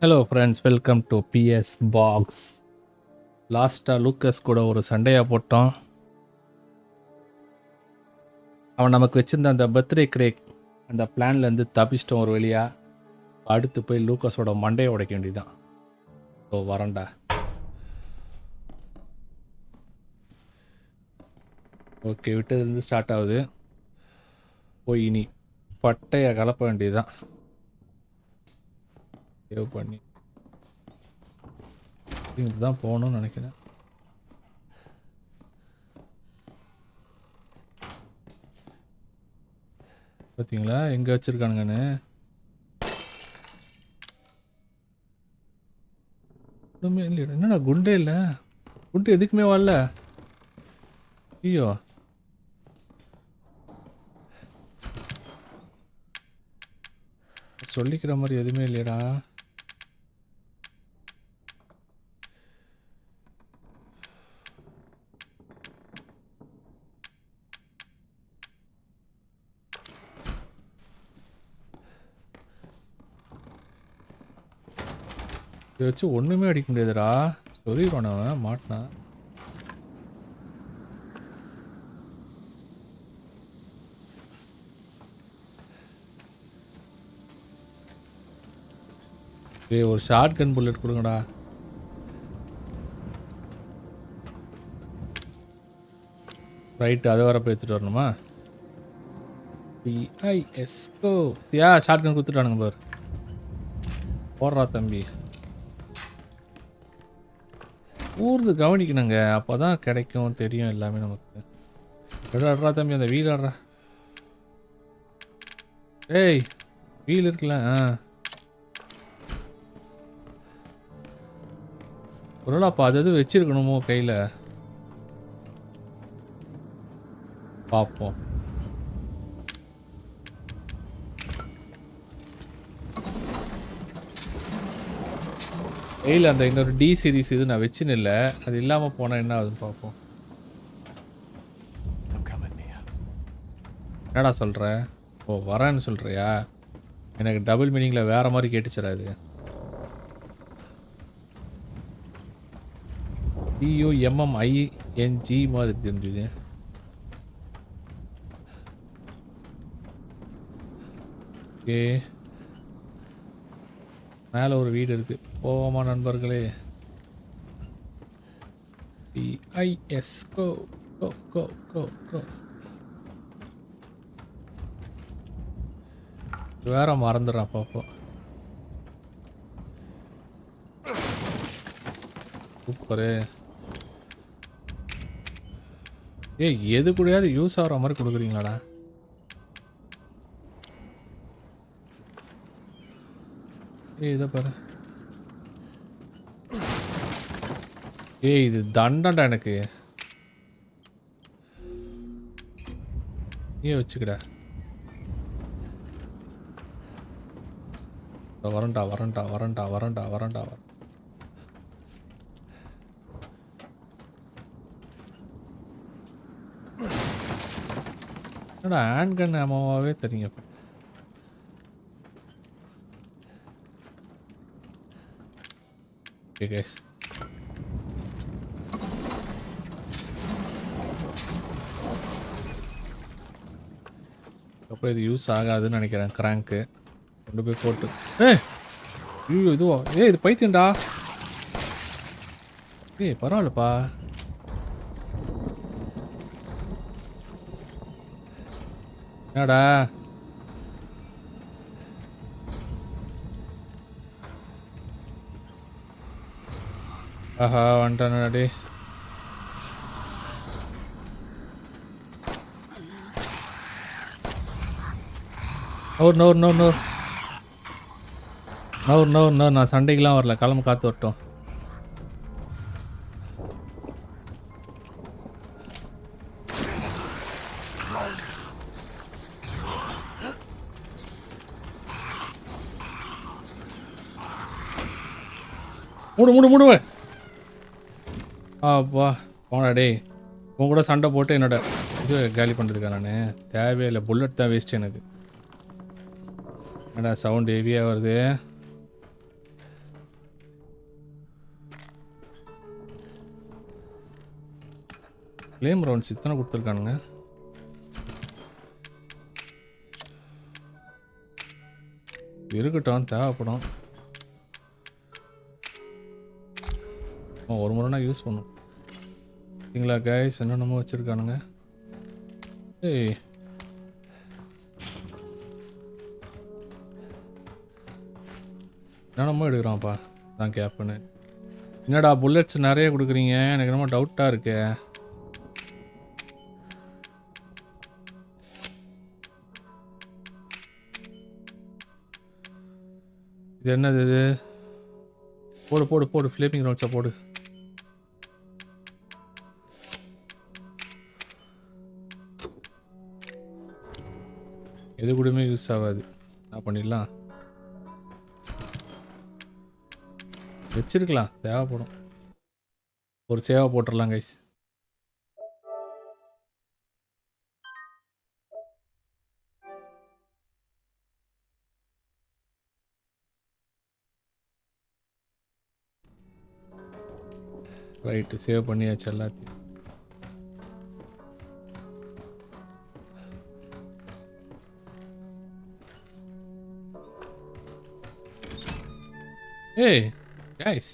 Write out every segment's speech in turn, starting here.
Hello friends, welcome to BS box. லாஸ்ட்டாக Lucas கூட ஒரு சண்டையாக போட்டோம். அவன் நமக்கு வச்சிருந்த அந்த பர்த்டே கிரேக் அந்த பிளான்லேருந்து தப்பிச்சிட்டோம் ஒரு வழியாக. அடுத்து போய் லூக்கஸோட மண்டையை உடைக்க வேண்டியதுதான். ஸோ வரண்டா. ஓகே, விட்டதுலேருந்து ஸ்டார்ட் ஆகுது. போய் இனி பட்டையை கலப்ப வேண்டியதுதான். சேவ் பண்ணி தான் போகணும்னு நினைக்கிறேன். பார்த்தீங்களா எங்கே வச்சுருக்கானுங்கன்னு. ஒன்றுமே இல்லை. என்னடா குண்டே இல்லை. குண்டு எதுக்குமே வரல. ஐயோ, சொல்லிக்கிற மாதிரி எதுவுமே இல்லையடா. இதை வச்சு ஒன்றுமே அடிக்க முடியாதுடா. சொல்லிடுவான் அவன் மாட்டினான். ஒரு ஷார்ட் கன் புல்லட் கொடுங்கடா. ரைட்டு, அதை வர போய் எடுத்துகிட்டு வரணுமா? பிஐஎஸ்கோ ஷார்ட் கன் கொடுத்துட்டானுங்க பாரு. போடுறா தம்பி. ஊர்ந்து கவனிக்கணுங்க, அப்போ தான் கிடைக்கும் தெரியும் எல்லாமே நமக்கு. அடுறா தம்பி, அந்த வீல் ஆடுறா. ஏய், வீல் இருக்குல்ல. ஒருவேளை அப்போ அது எதுவும் வச்சிருக்கணுமோ கையில். பார்ப்போம். கையில் அந்த இன்னொரு டி சீரீஸ் இது நான் வச்சுன்னு இல்லை. அது இல்லாமல் போனால் என்ன ஆகுதுன்னு பார்ப்போம். என்னடா சொல்கிற? ஓ, வரேன்னு சொல்கிறியா? எனக்கு டபுள் மீனிங்கில் வேறு மாதிரி கேட்டுச்சிடாது. TUMMING மாதிரி இருந்தது. ஓகே, மேலே ஒரு வீடு இருக்கு. போவோமா நண்பர்களே? PISGO கோ கோ கோ கோ. வேற மறந்துடுறான் பாப்போ. சூப்பரு. ஏய், எது கூடயாவது யூஸ் ஆகிற மாதிரி கொடுக்குறீங்களாடா? ஏய், இதை பாரு. ஏய், இது தண்டம்டா எனக்கு. நீ வச்சுக்கடா. வரண்டா வரண்டா வரண்டா வரண்டா வரண்டா. என்னடா ஹேண்ட் கன் அம்மாவே தெரியுங்க. ஓகே கைஸ், அப்புறம் இது யூஸ் ஆகாதுன்னு நினைக்கிறேன். கிராங்க்கு கொண்டு போய் போட்டு. ஐயோ, இதுவா? இது பைத்தியண்டா. பரவாயில்லப்பா. என்னடா ஆஹா, வந்துட்டானே. நான் சண்டைக்கெல்லாம் வரல. கிளம்பு, காத்து வரட்டும். மூடு. அப்பா போனா டே. உன் கூட சண்டை போட்டு என்னோட இது காலி பண்ணுறதுக்கா? நான் தேவையில்லை. புல்லட் தான் வேஸ்ட் எனக்கு. என்னடா சவுண்ட் ஹெவியாக வருது. ஃப்ளேம் ரவுண்ட்ஸ் இத்தனை கொடுத்துருக்கானுங்க. இருக்கட்டும், தேவைப்படும். ஒரு முறைனா யூஸ் பண்ணும். சரிங்களா கைஸ், என்னென்னமோ வச்சுருக்கானுங்க. ஏய், என்னென்னமோ எடுக்கிறான்ப்பா. தான் கேப்புன்னு. என்னடா புல்லட்ஸ் நிறைய கொடுக்குறீங்க, எனக்கு என்னமோ டவுட்டாக இருக்கு. இது என்னது இது? போடு போடு போடு, ஃப்ளேமிங் ரவுண்ட்ஸை போடு. எது கூடயுமே யூஸ் ஆகாது. என்ன பண்ணிடலாம், வச்சிருக்கலாம், தேவைப்படும். ஒரு சேவை போட்டுடலாம் கைஸ். ரைட்டு, சேவ் பண்ணியாச்சு எல்லாத்தையும். ஏய் கைஸ்,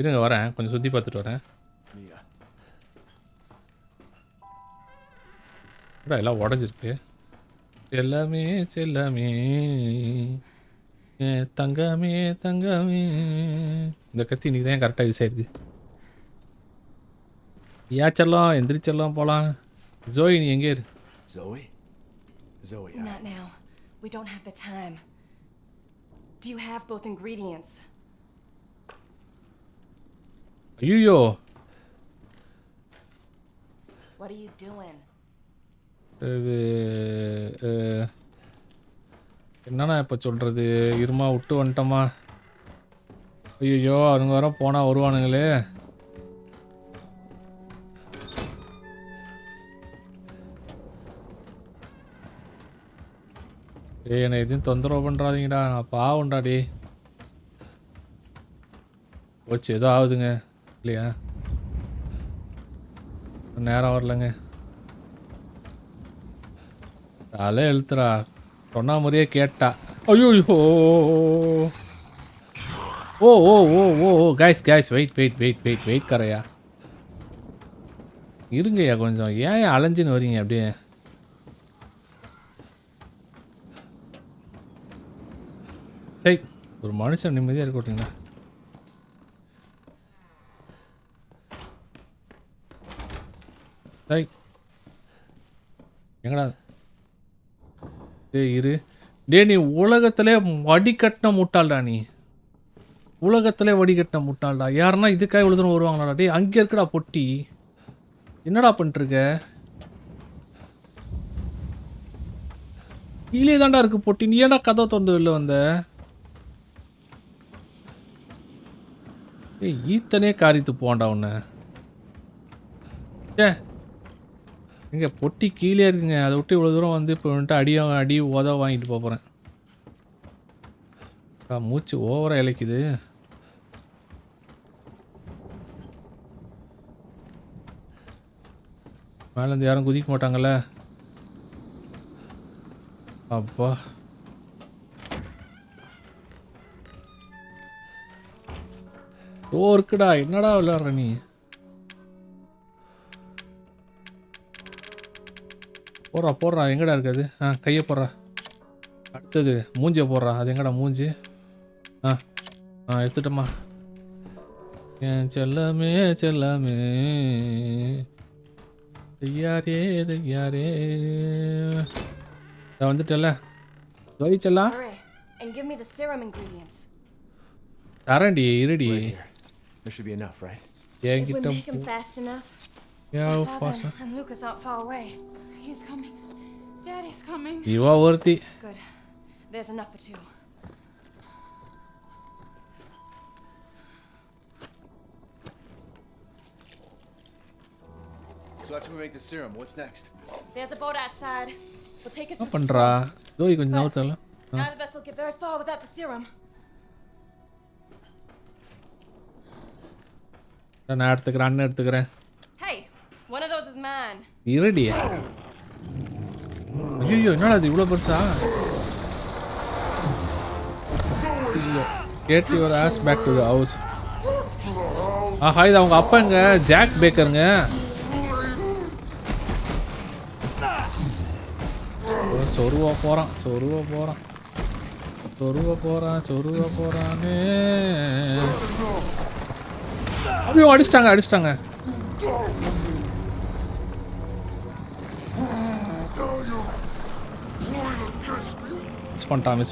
இருங்க வரேன், கொஞ்சம் சுற்றி பார்த்துட்டு வரேன். எல்லாம் உடஞ்சிருக்கு. செல்லமே செல்லமே தங்கமே தங்கமே. இந்த கத்தி இன்னைக்கு தான் கரெக்டாக யூஸ் ஆயிருக்கு. ஏச்செல்லாம் எந்திரிச்செல்லாம் போகலாம். ஜோய் நீ எங்கே இரு? Zoe? Zoe. Not now. We don't have the time. Do you have both ingredients? ஐயோ, What are you doing? இது என்னண்ணா இப்போ சொல்கிறது? இருமா விட்டு வந்துட்டோமா? ஐயோ, அவங்க வர போனால் வருவானுங்களே. ஏய், என்னை எதுவும் தொந்தரவு பண்ணுறாதீங்கடா, நான் பாவம்டா. டே போச்சு, ஏதோ ஆகுதுங்க இல்லையா? நேரம் வரலங்க. தலை எழுத்துறா, சொன்னா மாதிரியே கேட்டா. ஐயோ, ஓ ஓ ஓ ஓ ஓ guys guys, wait wait wait wait wait கரையா, இருங்கய்யா கொஞ்சம். ஏன் அலைஞ்சின்னு வரீங்க அப்படியே? சரி, ஒரு மனுஷன் நிம்மதியாக இருக்கட்டுங்களா? சரி, எங்கடா? இரு. டே, நீ உலகத்திலே வடிகட்டின முட்டாள்டா. நீ உலகத்திலே வடிகட்டின முட்டாள்டா. யாருன்னா இதுக்காக இவ்வளோ தூரம் வருவாங்களாடா? டே, அங்கே இருக்குடா பொட்டி. என்னடா பண்ணிட்டுருக்க? கீழே தான்டா இருக்கு பொட்டி. நீ ஏன்டா கதை திறந்து வெளில வந்த? ஏய், ஈத்தனே காரித்து போவான்டா உன்னை. ஏ, எங்க பொட்டி கீழே இருக்குங்க. அதை விட்டு இவ்வளோ தூரம் வந்து இப்போ வந்துட்டு அடி உத வாங்கிட்டு போகிறேன். மூச்சு ஓவராக இழைக்குது. மேலேருந்து யாரும் குதிக்க மாட்டாங்கல்ல? அப்பா, இருக்குடா. என்னடா விளையாடுற நீ? போடுறா, எங்கடா இருக்காது? கையை போடுறா. அடுத்தது மூஞ்சியை போடுறா. அது எங்கடா மூஞ்சி? எடுத்துட்டோமா? என் செல்லமே செல்லமே ஐயாரே ஐயாரே, வந்துட்டல. செல்லாம் Hurry and give me the serum ingredients. தரேன்டி, இருடி. There should be enough, right? If we make him fast enough. Yeah, My fast. father and Lucas aren't far away. He's coming. Daddy's coming. இவா ஒருத்தி. Good. There's enough for two. So after we make the serum, what's next? There's a boat outside. We'll take it என்ன through. பண்றா? Joy கொஞ்சம் நவுத்தல. None of us will get very far without the serum. நான் எடுத்துக்கிறேன். Hey, one of those is இருடி. ஐயோ என்னடா இது இவ்வளோ பெருசா? Get your ass back to the house. ஆஹா இது அவங்க அப்பாங்க ஜாக் பேக்கருங்க. சொருவா போறானே. ஐயோ அடிச்சிட்டாங்க. மிஸ்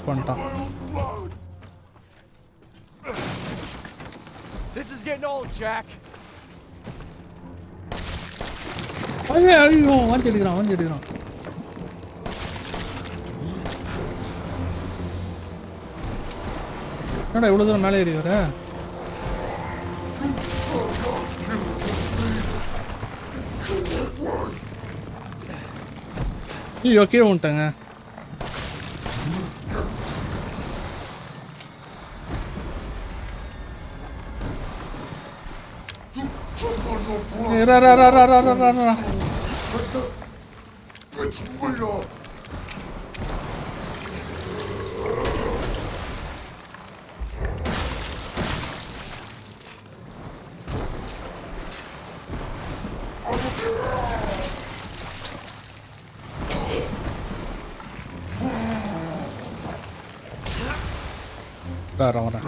பண்ணிட்டான். This is getting old, Jack. ஐயோ வந்து எடுக்கிறான். என்னடா இவ்வளோ தூரம் மேலே ஏறி வர? ஐயோ கீழே வந்துட்டாங்க. வரேன்.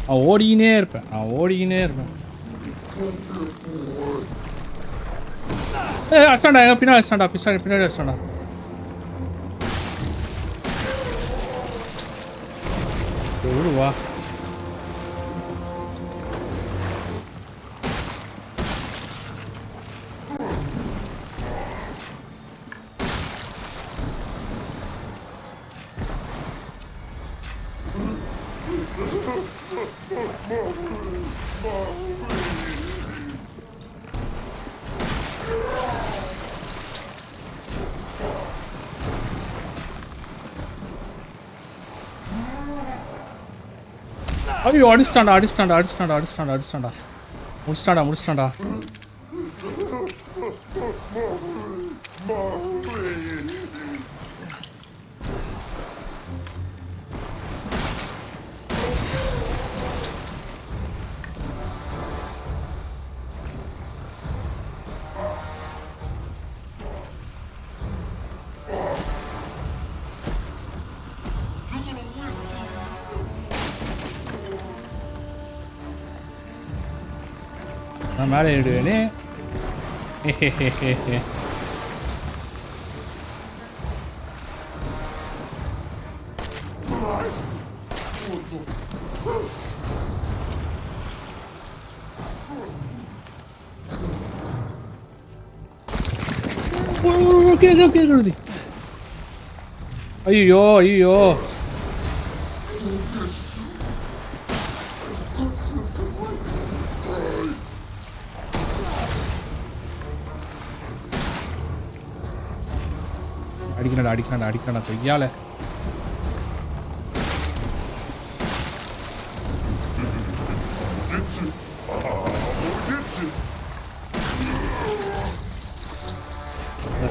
நான் ஓடிக்கினே இருப்பேன். அடிச்சாண்டா எங்க பின்னாடி அடிச்சாண்டா. வா ஐயோ அடிச்சிட்டாண்டா. முடிச்சிட்டாண்டா. நான் மேலே ஏறிடுவேனே. கேக்குது. ஐயோ அடிக்கணா கையால.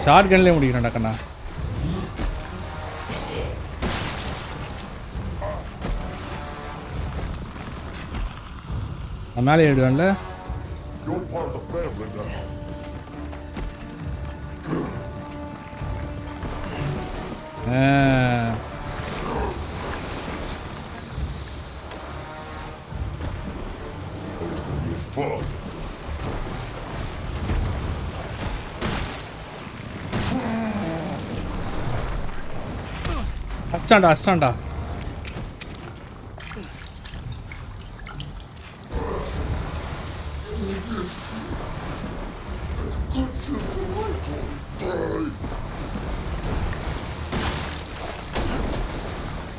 ஷார்ட் கன்லேயே முடிக்கிறேன்டா கண்ணா. நான் மேலே ஏறிடுவேன்ல. அடிச்சாண்டா.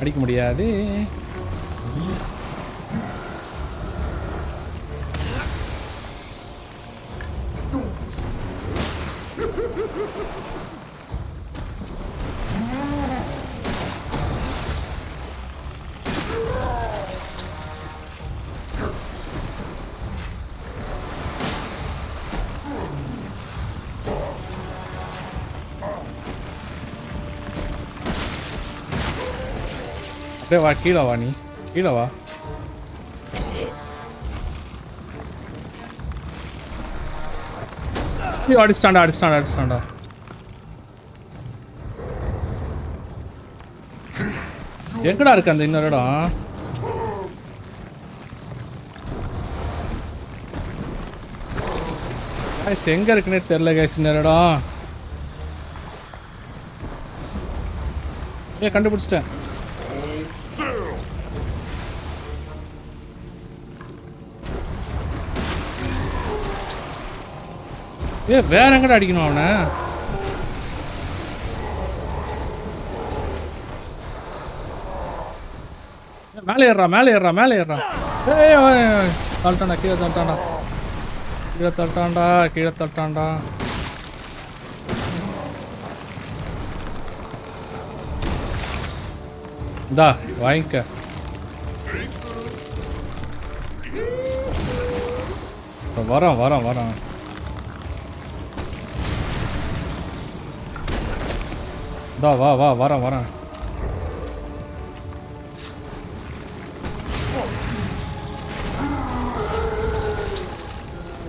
அடிக்க முடியாது. அப்படியே வா, கீழே வா, நீ கீழே வா. அடிச்சிட்டாண்டா. எங்கடா இருக்கு அந்த இன்னொரு இடம்? எங்க இருக்குன்னே தெரியல கேஸ் இன்னொரு இடம். கண்டுபிடிச்சிட்டேன். வேற எங்கடா அடிக்கணும் அவனை? மேலே ஏறுறா. தள்ளிட்டாண்டா, கீழே தள்ளிட்டாண்டா. இந்தா வாங்கிக்க. வரோம். இந்தா வா வரேன்.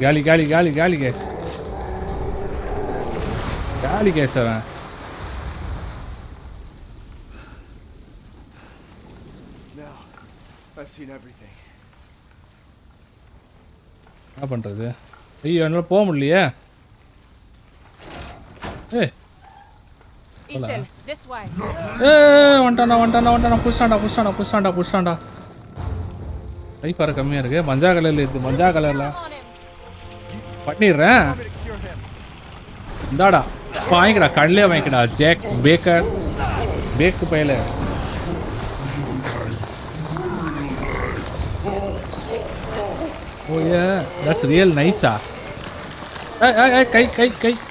காலி கேஸ். அவன். Now, I've seen everything. என்ன பண்றது? ஐயோ, என்னால போக முடியலையே. Ethan, this way. வந்துட்டானா. புஷ்டாண்டா. கை பாரு கம்மியா இருக்கு. மஞ்சா கலர்ல பண்ணிடுறேன். இந்தாடா வாங்கிக்கடா, கண்ணிலே வாங்கிக்கடா. ஜேக் பேக்கு பையல. ஓயே, தட்ஸ் ரியல் நைஸா.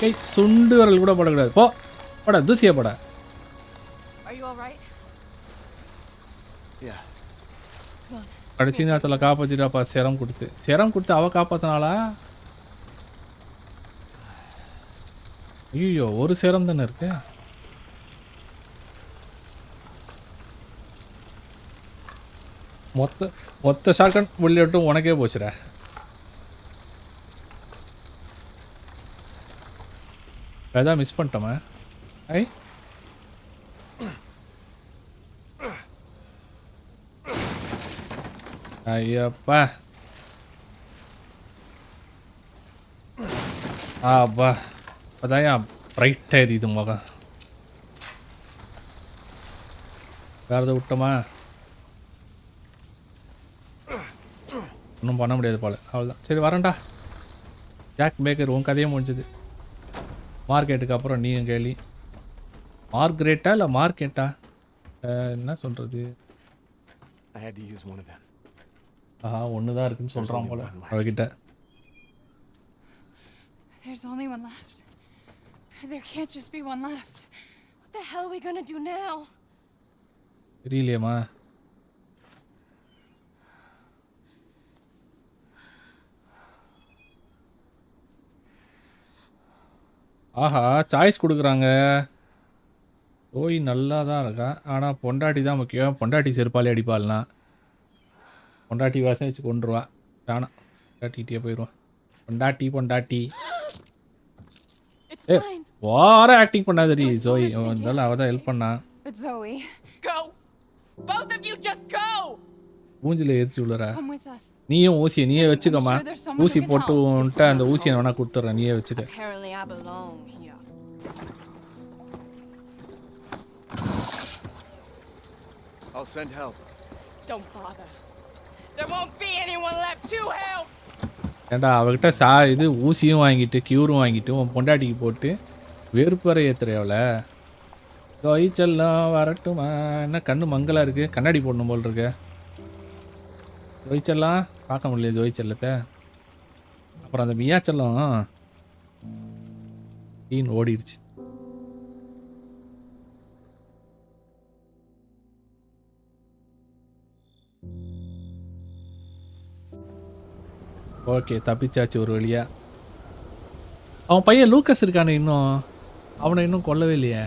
கை சுண்டு வரல் கூட போடக்கூடாது. போடா, தூசியா போடா. Are you all right? Yeah. கடைசி நேரத்தில் காப்பாற்றிட்டாப்பா. சிரம் கொடுத்து அவ காப்பாத்தினாளா? ஐயோ, ஒரு சிரம் தானே இருக்கு. மொத்த ஷாட்கன் புல்லட்டும் உனக்கே போச்சுடா. அதான் மிஸ் பண்ணிட்டோமா? ஐயப்பா. அப்பா, அதான் பிரைட்டாக எரியுது முகம். வேறு எதை விட்டோமா? ஒன்றும் பண்ண முடியாது போல. அவ்வளோதான். சரி வரேன்டா. ஜாக் பேக்கர், உன் கதையே முடிஞ்சது. மார்க்கெட்டுக்கு அப்புறம் நீயும் கேள்வி. மார்க்ரெட்டா இல்லை மார்க்கெட்டா? என்ன சொல்கிறது? I had to use one of them. ஆஹா, ஒன்று தான் இருக்குன்னு சொல்கிறான் போல அவகிட்ட. There's only one left. There can't just be one left. What the hell are we gonna do now? தெரியலையேம்மா. ஆஹா, சாய்ஸ் கொடுக்குறாங்க. ஓய் நல்லா தான் இருக்கா. ஆனால் பொண்டாட்டி தான் முக்கியம். பொண்டாட்டி செருப்பாலே அடிப்பாள்னா பொண்டாட்டி வாசம் வச்சு கொண்டுருவா. வேணாம், பொண்டாட்டிகிட்டே போயிடுவான். பொண்டாட்டி ஏ வார ஆக்டிங் பண்ணாதடி ஜோய். இருந்தாலும் அவள் தான் ஹெல்ப் பண்ணா. But Zoe, Go! Both of you just go! மூஞ்சில் எரிச்சு விழுறா. come with us. நீயும் நீயே வச்சுக்கம்மா. ஊசி போட்டு வந்துட்டு அந்த ஊசியை வேணா கொடுத்துட்றேன், நீயே வச்சுக்க. Apparently I belong here. I'll send help. Don't bother. There won't be anyone left to help! ஏண்டா அவகிட்ட இது ஊசியும் வாங்கிட்டு கியூரும் வாங்கிட்டு உன் பொண்டாட்டிக்கு போட்டு வெறுப்பறை ஏற்றுற எவ்வளோ. ஜோயிச்செல்லாம் வரட்டுமா? என்ன கண்ணு மங்கலாக இருக்குது, கண்ணாடி போடணும் போல் இருக்கு. ஜோயிச்செல்லாம் பார்க்க முடியல ஜோயிச்செல்லத்தை. அப்புறம் அந்த மியாச்செல்லம் சீன் ஓடிடுச்சு. ஓகே, தப்பிச்சாச்சு ஒரு வழியா. அவன் பையன் லூக்கஸ் இருக்கானே இன்னும். அவனை இன்னும் கொல்லவே இல்லையே.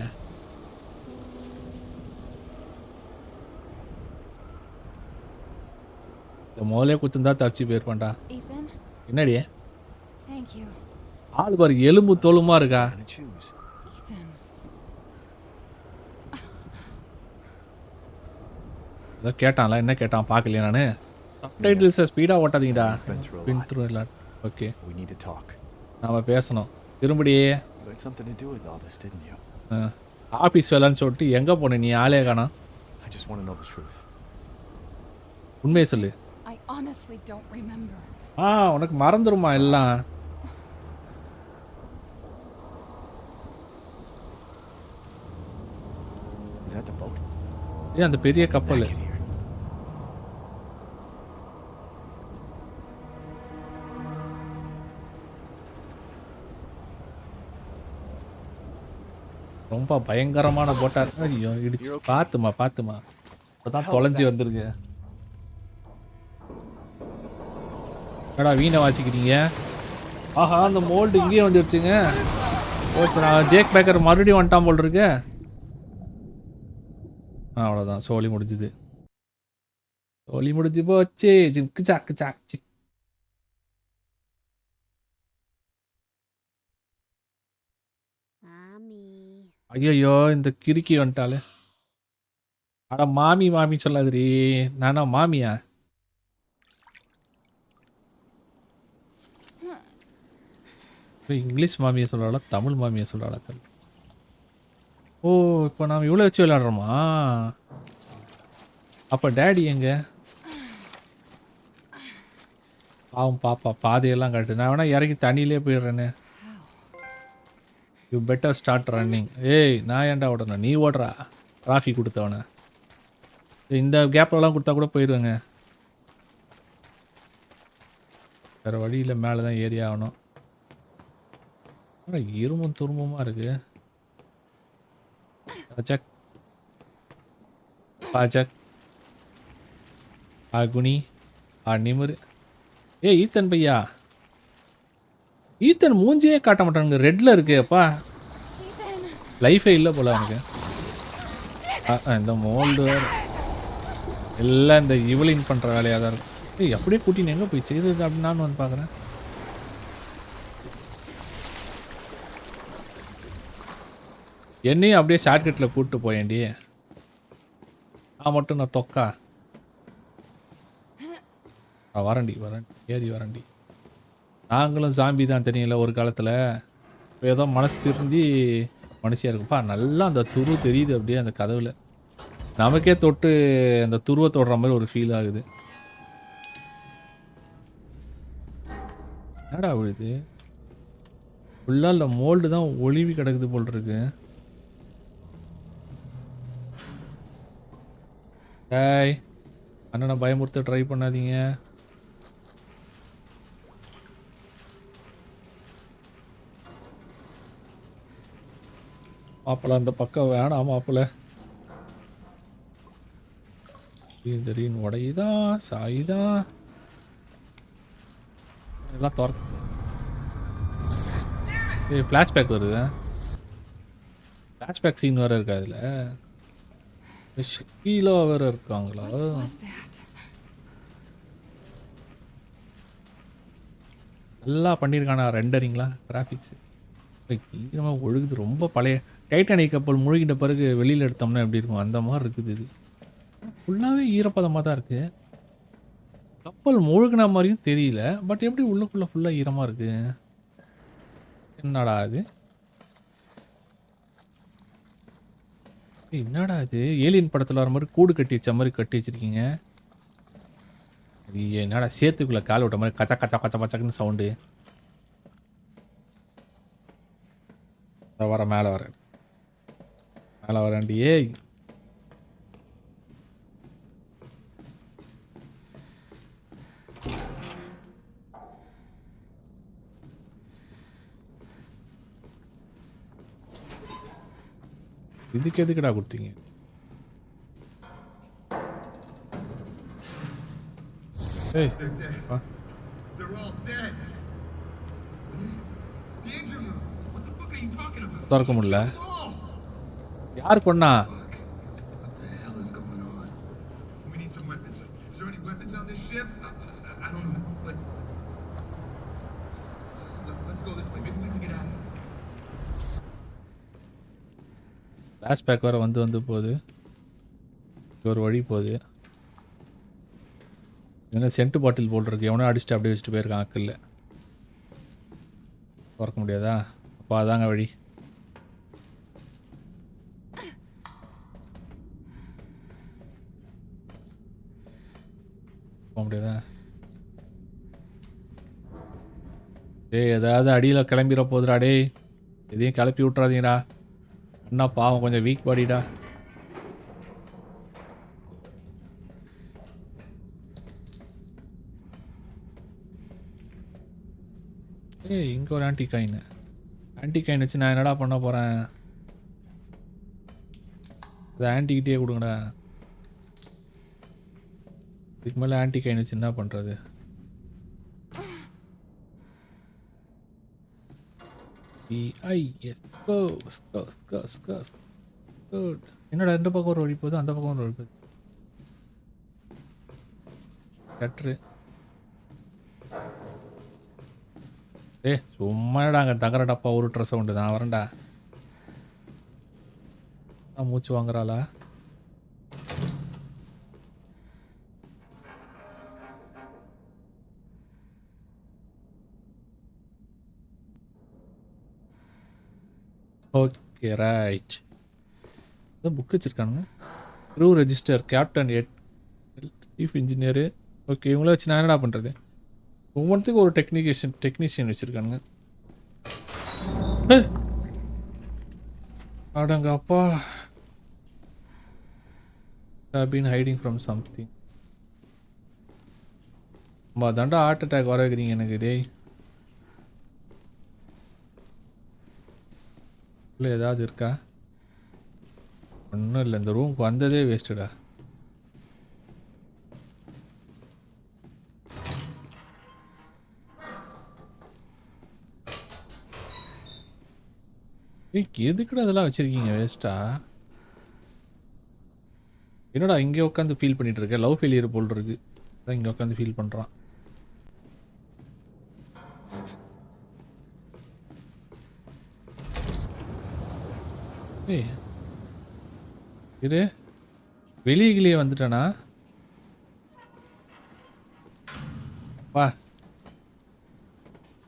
இந்த முதலே குத்துந்தா தப்பிச்சு போயிருப்பான்டா. Ethan, என்னடி thank you. ஆளு பாரு எலும்பு தோலுமா இருக்கா. Gonna choose. Ethan. ஏதோ கேட்டான்ல, என்ன கேட்டான் பார்க்கலையா நானு. சப்டைட்டில்ஸை ஸ்பீடாக ஓட்டாதீங்கடா. We've been through a பின் lot. த்ரூ இல்லை. Okay, We need to talk. நாம் பேசணும் திரும்படி. You had something to do with all this, didn't you? Office வேலைன்னு சொல்லிட்டு எங்கே போன நீ? ஆளே காணோம். I just want to know the truth. உண்மையை சொல்லு. I honestly don't remember. உனக்கு மறந்துருமா எல்லாம்? Is that the boat? ஏன் அந்த பெரிய கப்பல்? Back in here. ரொம்ப பயங்கரமான போட்டா. ஐயோ இடிச்சு. பார்த்துமா பார்த்துமா, இப்போதான் தொலைஞ்சி வந்திருக்கு. என்னடா வீணை வாசிக்கிறீங்க? ஆஹா, அந்த மோல்டு இங்கேயே வந்துடுச்சுங்க. போச்சு, நான் ஜேக் பேக்கர் மறுபடியும் வந்துட்டான் போல் இருக்கு. அவ்வளோதான், சோலி முடிஞ்சுது. சோலி முடிஞ்சு போச்சு. ஜிக்கு சாக்கு சாக்கு. ஐயோ, இந்த கிறுக்கி வந்துட்டாலே. அட மாமி மாமி சொல்லாதுரி. நானா மாமியா? இங்கிலீஷ் மாமியை சொல்கிறாளா தமிழ் மாமியை சொல்கிறாளா? ஓ, இப்போ நாம் இவ்வளோ வச்சு விளையாடுறோமா? அப்போ டேடி எங்க? பாவம் பாப்பா, பாதையெல்லாம் காட்டு. நான் வேணா இறங்கி தண்ணியிலே போயிடுறேன்னு. You better start running. ஏய், நான் ஏன்டா ஓடணும்? நீ ஓடுறா. டிராஃபிக் கொடுத்தவன. இந்த கேப்லலாம் கொடுத்தா கூட போயிடுவேங்க. வேறு வழியில் மேலே தான் ஏறி ஆகணும். இருமும் துரும்புமா இருக்கு. பாஜக் பாஜக் குனி நிமிரு. ஈத்தன் பையா, ஈத்தன் மூஞ்சியே காட்ட மாட்டானுங்க. ரெட்ல இருக்கு. அப்பா லைஃபே இல்லை போல எனக்கு. இந்த மோல்டு எல்லாம் இந்த இவலின் பண்ணுற வேலையாக தான் இருக்கும். அப்படியே கூட்டின்னு எங்கே போய் செய்யுது அப்படின்னு நான் வந்து பார்க்குறேன். என்னையும் அப்படியே ஷார்ட்கட்டில் கூப்பிட்டு போயேன்டி. மட்டும் நான் தொக்கா வரண்டி ஏறி வரண்டி. நாங்களும் ஜாம்பி தான் தெரியல ஒரு காலத்தில். இப்போ ஏதோ மனசு திருந்தி மனுஷியாக இருக்குப்பா. நல்லா அந்த துரு தெரியுது அப்படியே அந்த கதவில். நமக்கே தொட்டு அந்த துருவை தொடுற மாதிரி ஒரு ஃபீல் ஆகுது. என்னடா விழுது? ஃபுல்லாக இல்லை, மோல்டு தான் ஒளிவி கிடக்குது போல் இருக்கு. டேய், அண்ணனை பயமுறுத்த ட்ரை பண்ணாதீங்க. மாப்பிள்ள அந்த பக்கம் வேணாம். மாப்பிள்ள இந்த உடையுதா சாயுதா எல்லாம் திறக்க. ஃப்ளாஷ்பேக் வருது. ஃப்ளாஷ்பேக் சீன் வேறு இருக்கா அதில்? கீழே வேறு இருக்காங்களா? What was that? நல்லா பண்ணியிருக்கானா ரெண்டரிங்லாம், கிராஃபிக்ஸு ஈரமாக ஒழுகுது. ரொம்ப பழைய டைட்டானிக் கப்பல் முழுகிட்ட பிறகு வெளியில் எடுத்தோம்னா எப்படி இருக்கும் அந்த மாதிரி இருக்குது. இது ஃபுல்லாகவே ஈரப்பதமாக தான் இருக்குது. கப்பல் முழுகின மாதிரியும் தெரியல. பட் எப்படி உள்ளுக்குள்ளே ஃபுல்லாக ஈரமாக இருக்குது? என்னடா அது? என்னடா இது? ஏலியன் படத்தில் வர மாதிரி கூடு கட்டி வச்ச மாதிரி கட்டி வச்சிருக்கீங்க. என்னடா சேத்துக்குள்ளே கால் விட்ட மாதிரி கச்சா கச்சா கச்சா கச்சக்குன்னு சவுண்டு. வர மேலே வரேன்டி. ஏய், இதுக்கு எதுக்குடா கொடுத்தீங்க? ஏய் They're dead. வா. They're all dead. What is it? The engine room. What the fuck are you talking about? திறக்க முடியல. Oh! யார் கொன்னா? Fuck. What the hell is going on? We need some weapons. Is there any weapons on this ship? I don't know. But let's go this way. Maybe we can get out of here. Flashback வேறு வந்து போகுது. ஒரு வழி போகுது. என்ன send பாட்டில் போட்டிருக்கு. எவனோ அடிச்சுட்டு அப்படியே வச்சுட்டு போயிருக்கான் அக்கில். திறக்க முடியாதா? அப்போ அதாங்க வழி. போக முடியாதா? டேய் ஏதாவது அடியில் கிளம்பிட போகுதுடா டேய். எதையும் கிளப்பி விட்றாதீங்கடா. அண்ணா பாவம் கொஞ்சம் வீக் பாடிடா. ஏய் இங்கே ஒரு ஆன்டி காயின் வச்சு நான் என்னடா பண்ண போகிறேன்? அதை ஆன்டிக்கிட்டே கொடுங்கடா. இதுக்கு மேலே ஆன்டி காயின் வச்சு என்ன பண்ணுறது? என்னடா ரெண்டு பக்கம் ஒரு வழி போகுது, அந்த பக்கம் ஒரு வழி போகுது. கட்டுரு. சும்மாடா அங்கே தகர டப்பா உருட்டுற சவுண்டு தான். வரேன்டா. மூச்சு வாங்குறாளா? Okay right. அதான் புக் வச்சுருக்கானுங்க. Crew register, captain, chief engineer. Okay இவங்கள வச்சு நான் என்னடா பண்ணுறது? ஒவ்வொன்றுத்துக்கும் ஒரு டெக்னீஷியன் வச்சுருக்கானுங்க. அடங்கப்பா. been hiding from something. தாண்டா ஹார்ட் அட்டாக் வர வைக்கிறீங்க எனக்கு டேய். இல்லை ஏதாவது இருக்கா? ஒன்றும் இல்லை. இந்த ரூமுக்கு வந்ததே வேஸ்ட்டுடா. எதுக்குடா அதெல்லாம் வச்சிருக்கீங்க வேஸ்ட்டா? என்னடா இங்கே உட்காந்து ஃபீல் பண்ணிட்டு இருக்க? லவ் ஃபெயிலியர் போல் இருக்கு. அதான் இங்கே உட்காந்து ஃபீல் பண்ணுறான். ஏய் இரு, வெளியே வந்துட்டானா? வா.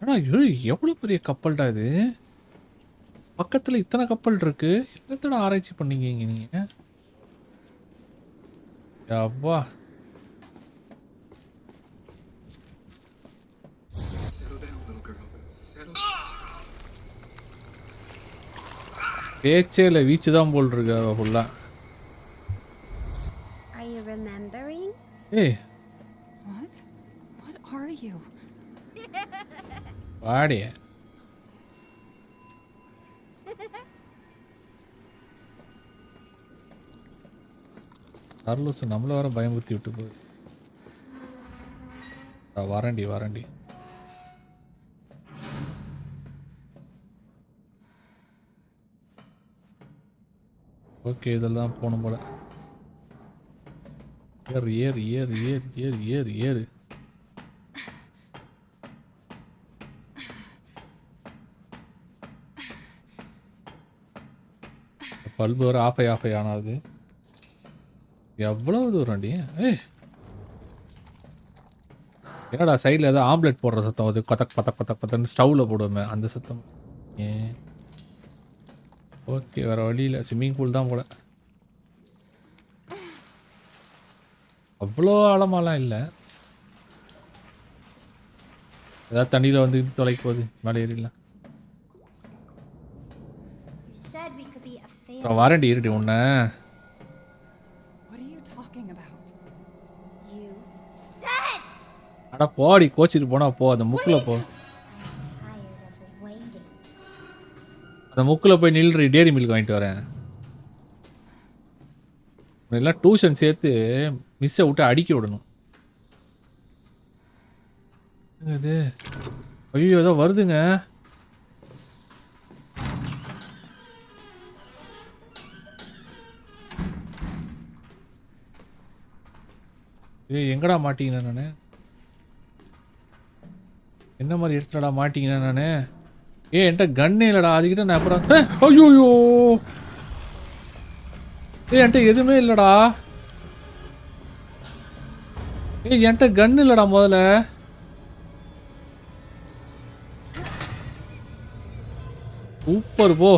ஆனால் எவ்வளோ பெரிய கப்பல்டா இது. பக்கத்தில் இத்தனை கப்பல் இருக்கு. என்னத்தோட ஆராய்ச்சி பண்ணீங்க நீங்கள்? அப்பா பேச்சே இல்லை, வீச்சு தான் போல் இருக்கு ஃபுல்லா. Are you remembering? ஏய் What are you? வாடிய. கார்லோஸ் நம்மள வர பயமுறுத்தி விட்டு போகுது. வரண்டி. ஓகே இதெல்லாம் போகணும் போல. ஏறு. பல்பு வர ஆஃபை ஆனாது. எவ்வளவு தூரம்டி? என்னடா சைடில் ஏதோ ஆம்லெட் போடுற சத்தம் அது. பத்தன்னு ஸ்டவ்வில் போடுவோமே அந்த சத்தம். ஓகே வேற வழியில் ஸ்விம்மிங் பூல் தான் போல. அவ்வளோ ஆழமாலாம் இல்லை. ஏதாவது தண்ணியில் வந்து தொலைக்க போகுது. மேலே ஏறிடலாம். You said we could be a family. Warranty இருடி உன்னை. What are you talking about? You said. அடா போடி, கோச்சிட்டு போனா போ. அந்த முக்கில் போ. I'm tired of waiting. அந்த முக்கில் போய் நில்றி. டேரி மில்க் வாங்கிட்டு வரேன். எல்லாம் டியூஷன் சேர்த்து மிஸ்ஸை விட்டு அடிக்க விடணும். இது ஐயோ ஏதோ வருதுங்க. ஏய் எங்கடா மாட்டிக்கினேன் நான்? என்ன மாதிரி இடத்துலடா மாட்டிக்கினேன் நான்? என்கிட்ட கன்னே இல்லடா. அதுக்கிட்ட நான் அப்புறம் ஐயோயோ என்கிட்ட எதுவுமே இல்லடா. என்கிட்ட கன் இல்லடா முதல்ல. சூப்பர் போ.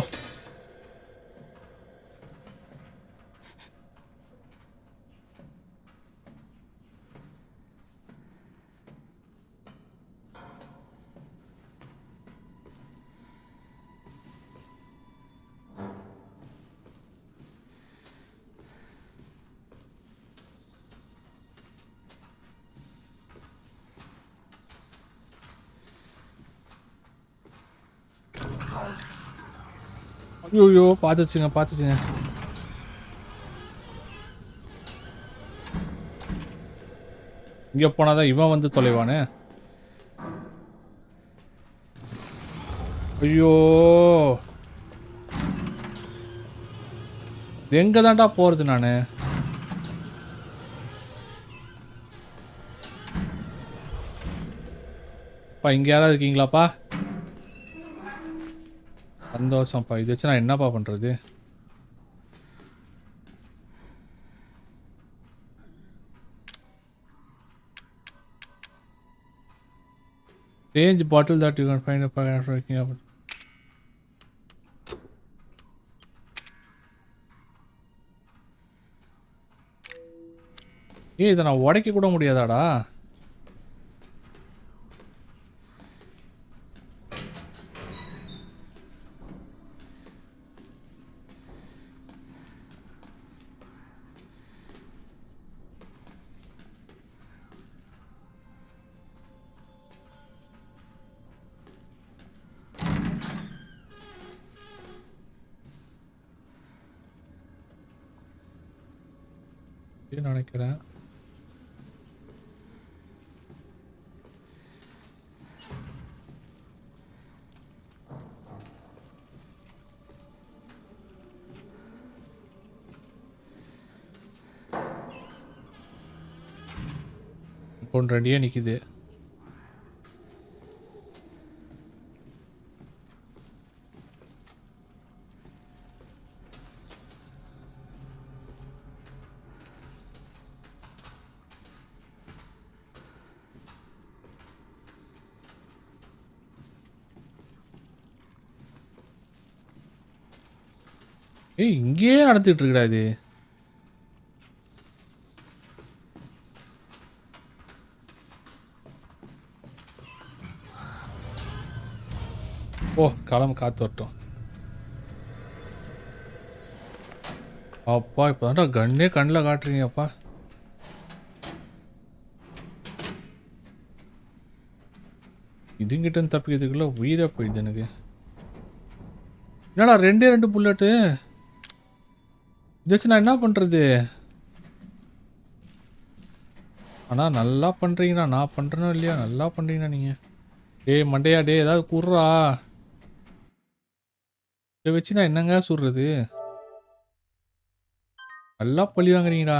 ஐயோ பார்த்துச்சுங்க பார்த்துச்சுங்க. இங்கே போனாதான் இவன் வந்து தொலைவானே. ஐயோ எங்க தான்டா போறது நானு? அப்பா இங்க யாராவது இருக்கீங்களாப்பா? சந்தோஷம்ப்பா. இது வச்சு நான் என்னப்பா பண்றது? Change bottle that you can find up after waking up. இதை நான் உடைக்க கூட முடியாதாடா? நினைக்கிறேன். இப்போ ரெடியா நிக்குது. இங்கேயே நடந்துட்டு இருக்குடா இது. ஓ கிளம்பு காத்து வரட்டும். அப்பா இப்போதான்டா கண்ணே கண்ணில் காட்டுறீங்கப்பா. இதுங்கிட்ட தப்பிக்கிறதுக்குள்ள உயிரா போயிடுது எனக்கு. என்னடா ரெண்டு புல்லட்டு? இதை நான் என்ன பண்றது? ஆனா நல்லா பண்றீங்கண்ணா. நான் பண்றேனோ இல்லையா? நல்லா பண்றீங்கண்ணா நீங்க. டேய் மண்டையா டே ஏதாவது குர்றா. இதை வச்சு நான் என்னங்க சொல்றது? நல்லா பழி வாங்குறீங்கடா.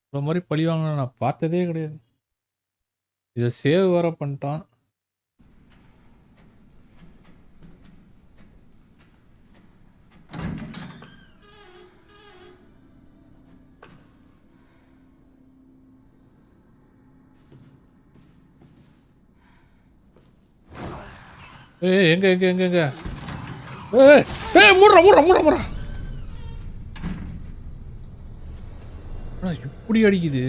இவ்வளோ மாதிரி பழி வாங்கினா நான் பார்த்ததே கிடையாது. இதை சேவ் வேற பண்ணிட்டான். எங்க எங்க எங்க எங்க? மூடுறா. இப்படி அடிக்குது.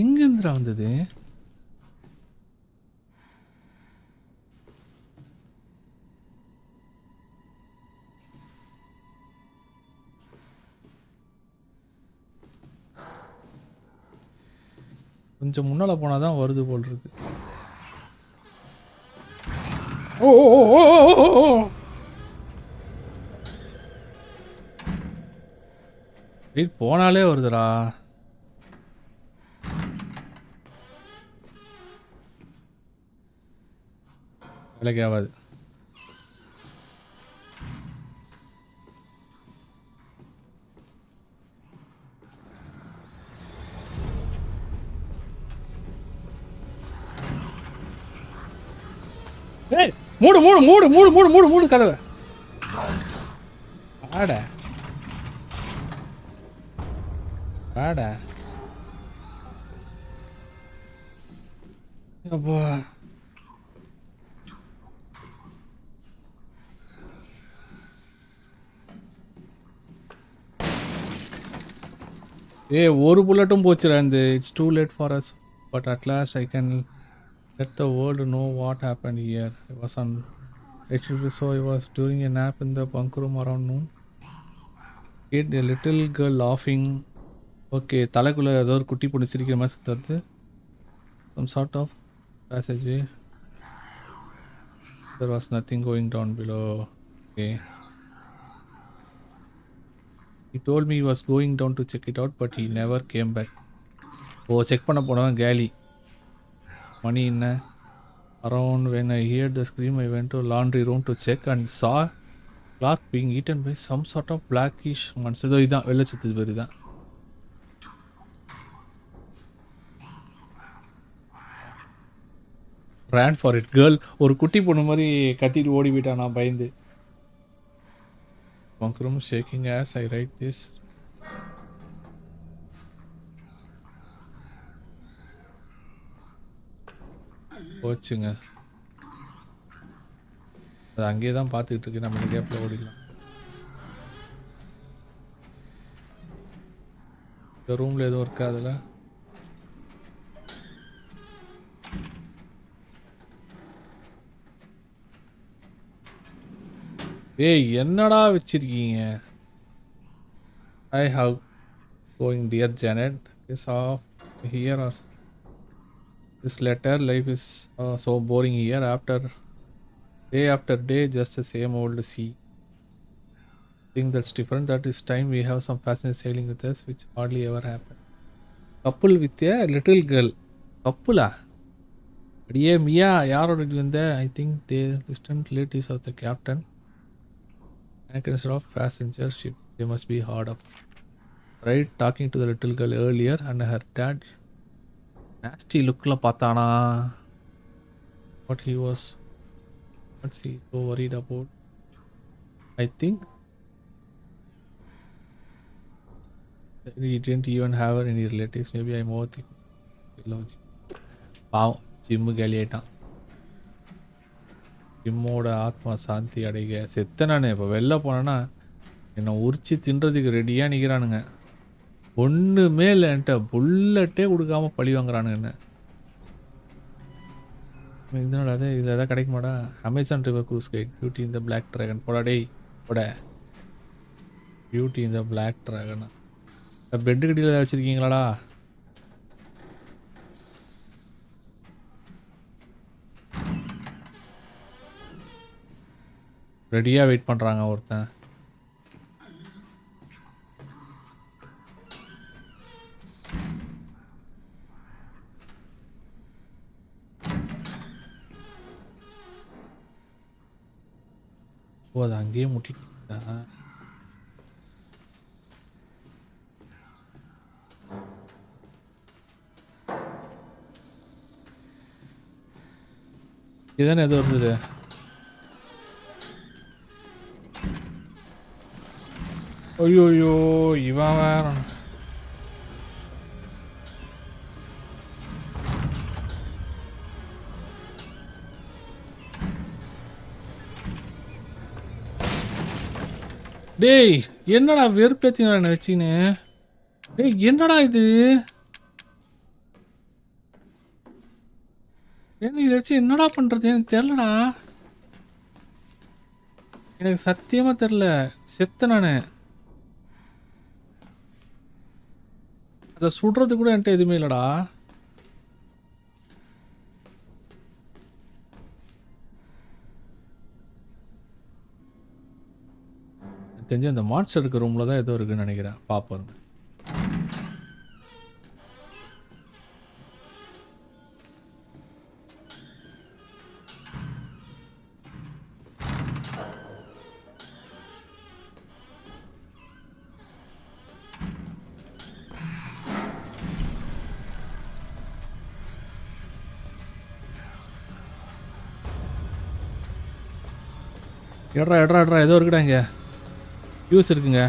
எங்க இருந்துடா வந்தது? கொஞ்சம் முன்னால போனாதான் வருது போல் இருக்கு. ஓ வெயிட் போனாலே வருதுடா. வேலைக்கு ஆகாது. ஏய் மூடு மூடு மூடு மூடு மூடு மூடு மூடு கதவை. ஆட ஆட அப்பா. ஏய் ஒரு புல்லட்டும் போச்சுடா. இந்த it's too late for us but at last I can let the world know what happened here. I was on actually so I was during a nap in the bunk room around noon. Kid, a little girl laughing. Okay, தலைக்குள்ள ஏதோ ஒரு குட்டி பொண்ணு சிரிக்கிற மாதிரி சுத்தறது. Some sort of passage. There was nothing going down below. Okay. He told me he was going down to check it out but he never came back. Oh check பண்ண போனவன் கேலி. Money in around when I heard the scream I went to laundry room to check and saw Clark being eaten by some sort of blackish monster. இதோ இதான் வெள்ளை சுத்துது பேர் இதான். ran for it girl. ஒரு குட்டி பொண்ணு மாதிரி கத்திட்டு ஓடி போயிட்டான். நான் பயந்து. Bunk room shaking as I write this. போச்சுங்க. அது அங்கேயே தான் பார்த்துக்கிட்டு இருக்கு. நம்ம இந்த கேப்பில் ஓடிடலாம். இந்த ரூமில் எதுவும் இருக்கா அதில்? ஏய் என்னடா வச்சிருக்கீங்க? I have going dear Janet is off here or this letter life is so boring here after day just the same old sea thing that's different that this time we have some passengers sailing with us which hardly ever happen. Couple with a little girl. Couple அடியே மியா யாரோட வந்த? I think they distant relatives of the captain and instead of passenger ship they must be hard up. Right, talking to the little girl earlier and her dad nasty lookல பார்த்தானா? What he was what's he so worried about? I think he didn't even have any relatives. Maybe I'm overthinking. பாவம் gym கேலி ஆயிட்டான். ஜிம்மோட ஆத்மா சாந்தி அடைக. செத்தனானே. இப்போ வெளில போனேன்னா என்னை உரிச்சு தின்றதுக்கு ரெடியாக நிற்கிறானுங்க. ஒன்றுமே இல்லை என்கிட்ட. புல்லட்டே கொடுக்காம பழி வாங்குறானுங்க என்ன. இதனோட அதே இதில் எதாவது கிடைக்குமாடா? Amazon river cruise guide beauty இந்த பிளாக் ட்ராகன் போடா டேய் போட. பியூட்டி இந்த பிளாக் ட்ராகனா பெட்டு கட்டியில் ஏதாவது வச்சுருக்கீங்களாடா? ரெடியாக வெயிட் பண்ணுறாங்க ஒருத்தன். ஓ அது அங்கேயே முட்டிட்டா. இதுதானே ஏதோ இருந்தது. ஐயோயோ இவன் வேற. டேய் என்னடா வெறுப்பேத்தினா என்ன வச்சின்னு. டேய் என்னடா இது? என்ன இதை வச்சு என்னடா பண்றது எனக்கு தெரிலடா. எனக்கு சத்தியமா தெரில. செத்த நானு. அதை சுடுறது கூட என்கிட்ட எதுவுமே இல்லைடா. தெரிஞ்சு அந்த மான்ஸ்டர் இருக்க ரூமில் தான் ஏதோ இருக்குன்னு நினைக்கிறேன். பார்ப்போம். எட்ரா ஏதோ இருக்குடா இங்கே. யூஸ் இருக்குங்க.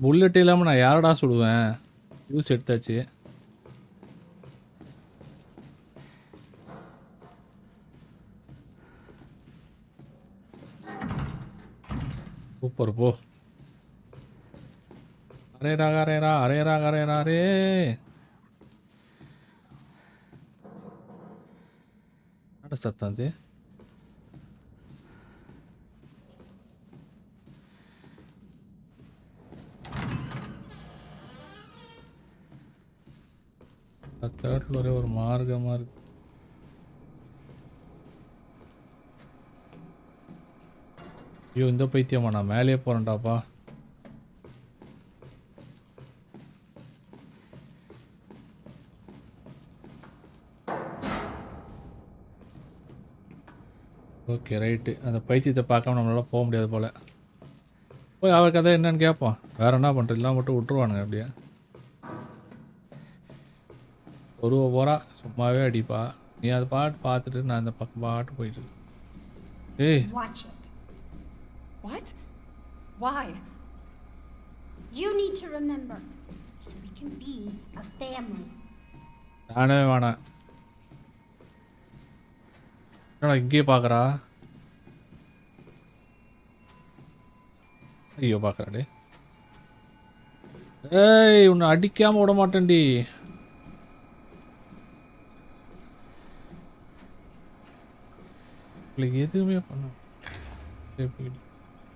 புல்லட் இல்லாமல் நான் யாரடா சுடுவேன்? யூஸ் எடுத்தாச்சு. சூப்பர் போ. அரே என்ன சத்தம் அது? தேர்ட் ஃப்ளோரே ஒரு மார்க்கமா இருக்கு. ஐயோ இந்த பைத்தியமா, நான் மேலே போறேன்டாப்பா. Okay right. அந்த பைத்தியத்தை பார்க்காம நம்மளால போக முடியாது போல. போய் அவ கதை என்னன்னு கேட்போம். வேற என்ன பண்ணுறது, இல்லாம மட்டும் விட்டுருவானுங்க அப்படியே. ஒரு போறா சும்மாவே அடிப்பா. நீ அதை பாட்டு பார்த்துட்டு நான் அந்த பக்கம் பாட்டு போயிட்டு. ஏய் Watch it. What? Why? You need to remember, so we can be a family. நானே வேணாம். என்னடா இங்கேயே பார்க்குறா? ஐயோ பார்க்குறாடே. ஏய் உன்னை அடிக்காமல் விட மாட்டேன்டி. உங்களுக்கு எதுவுமே பண்ண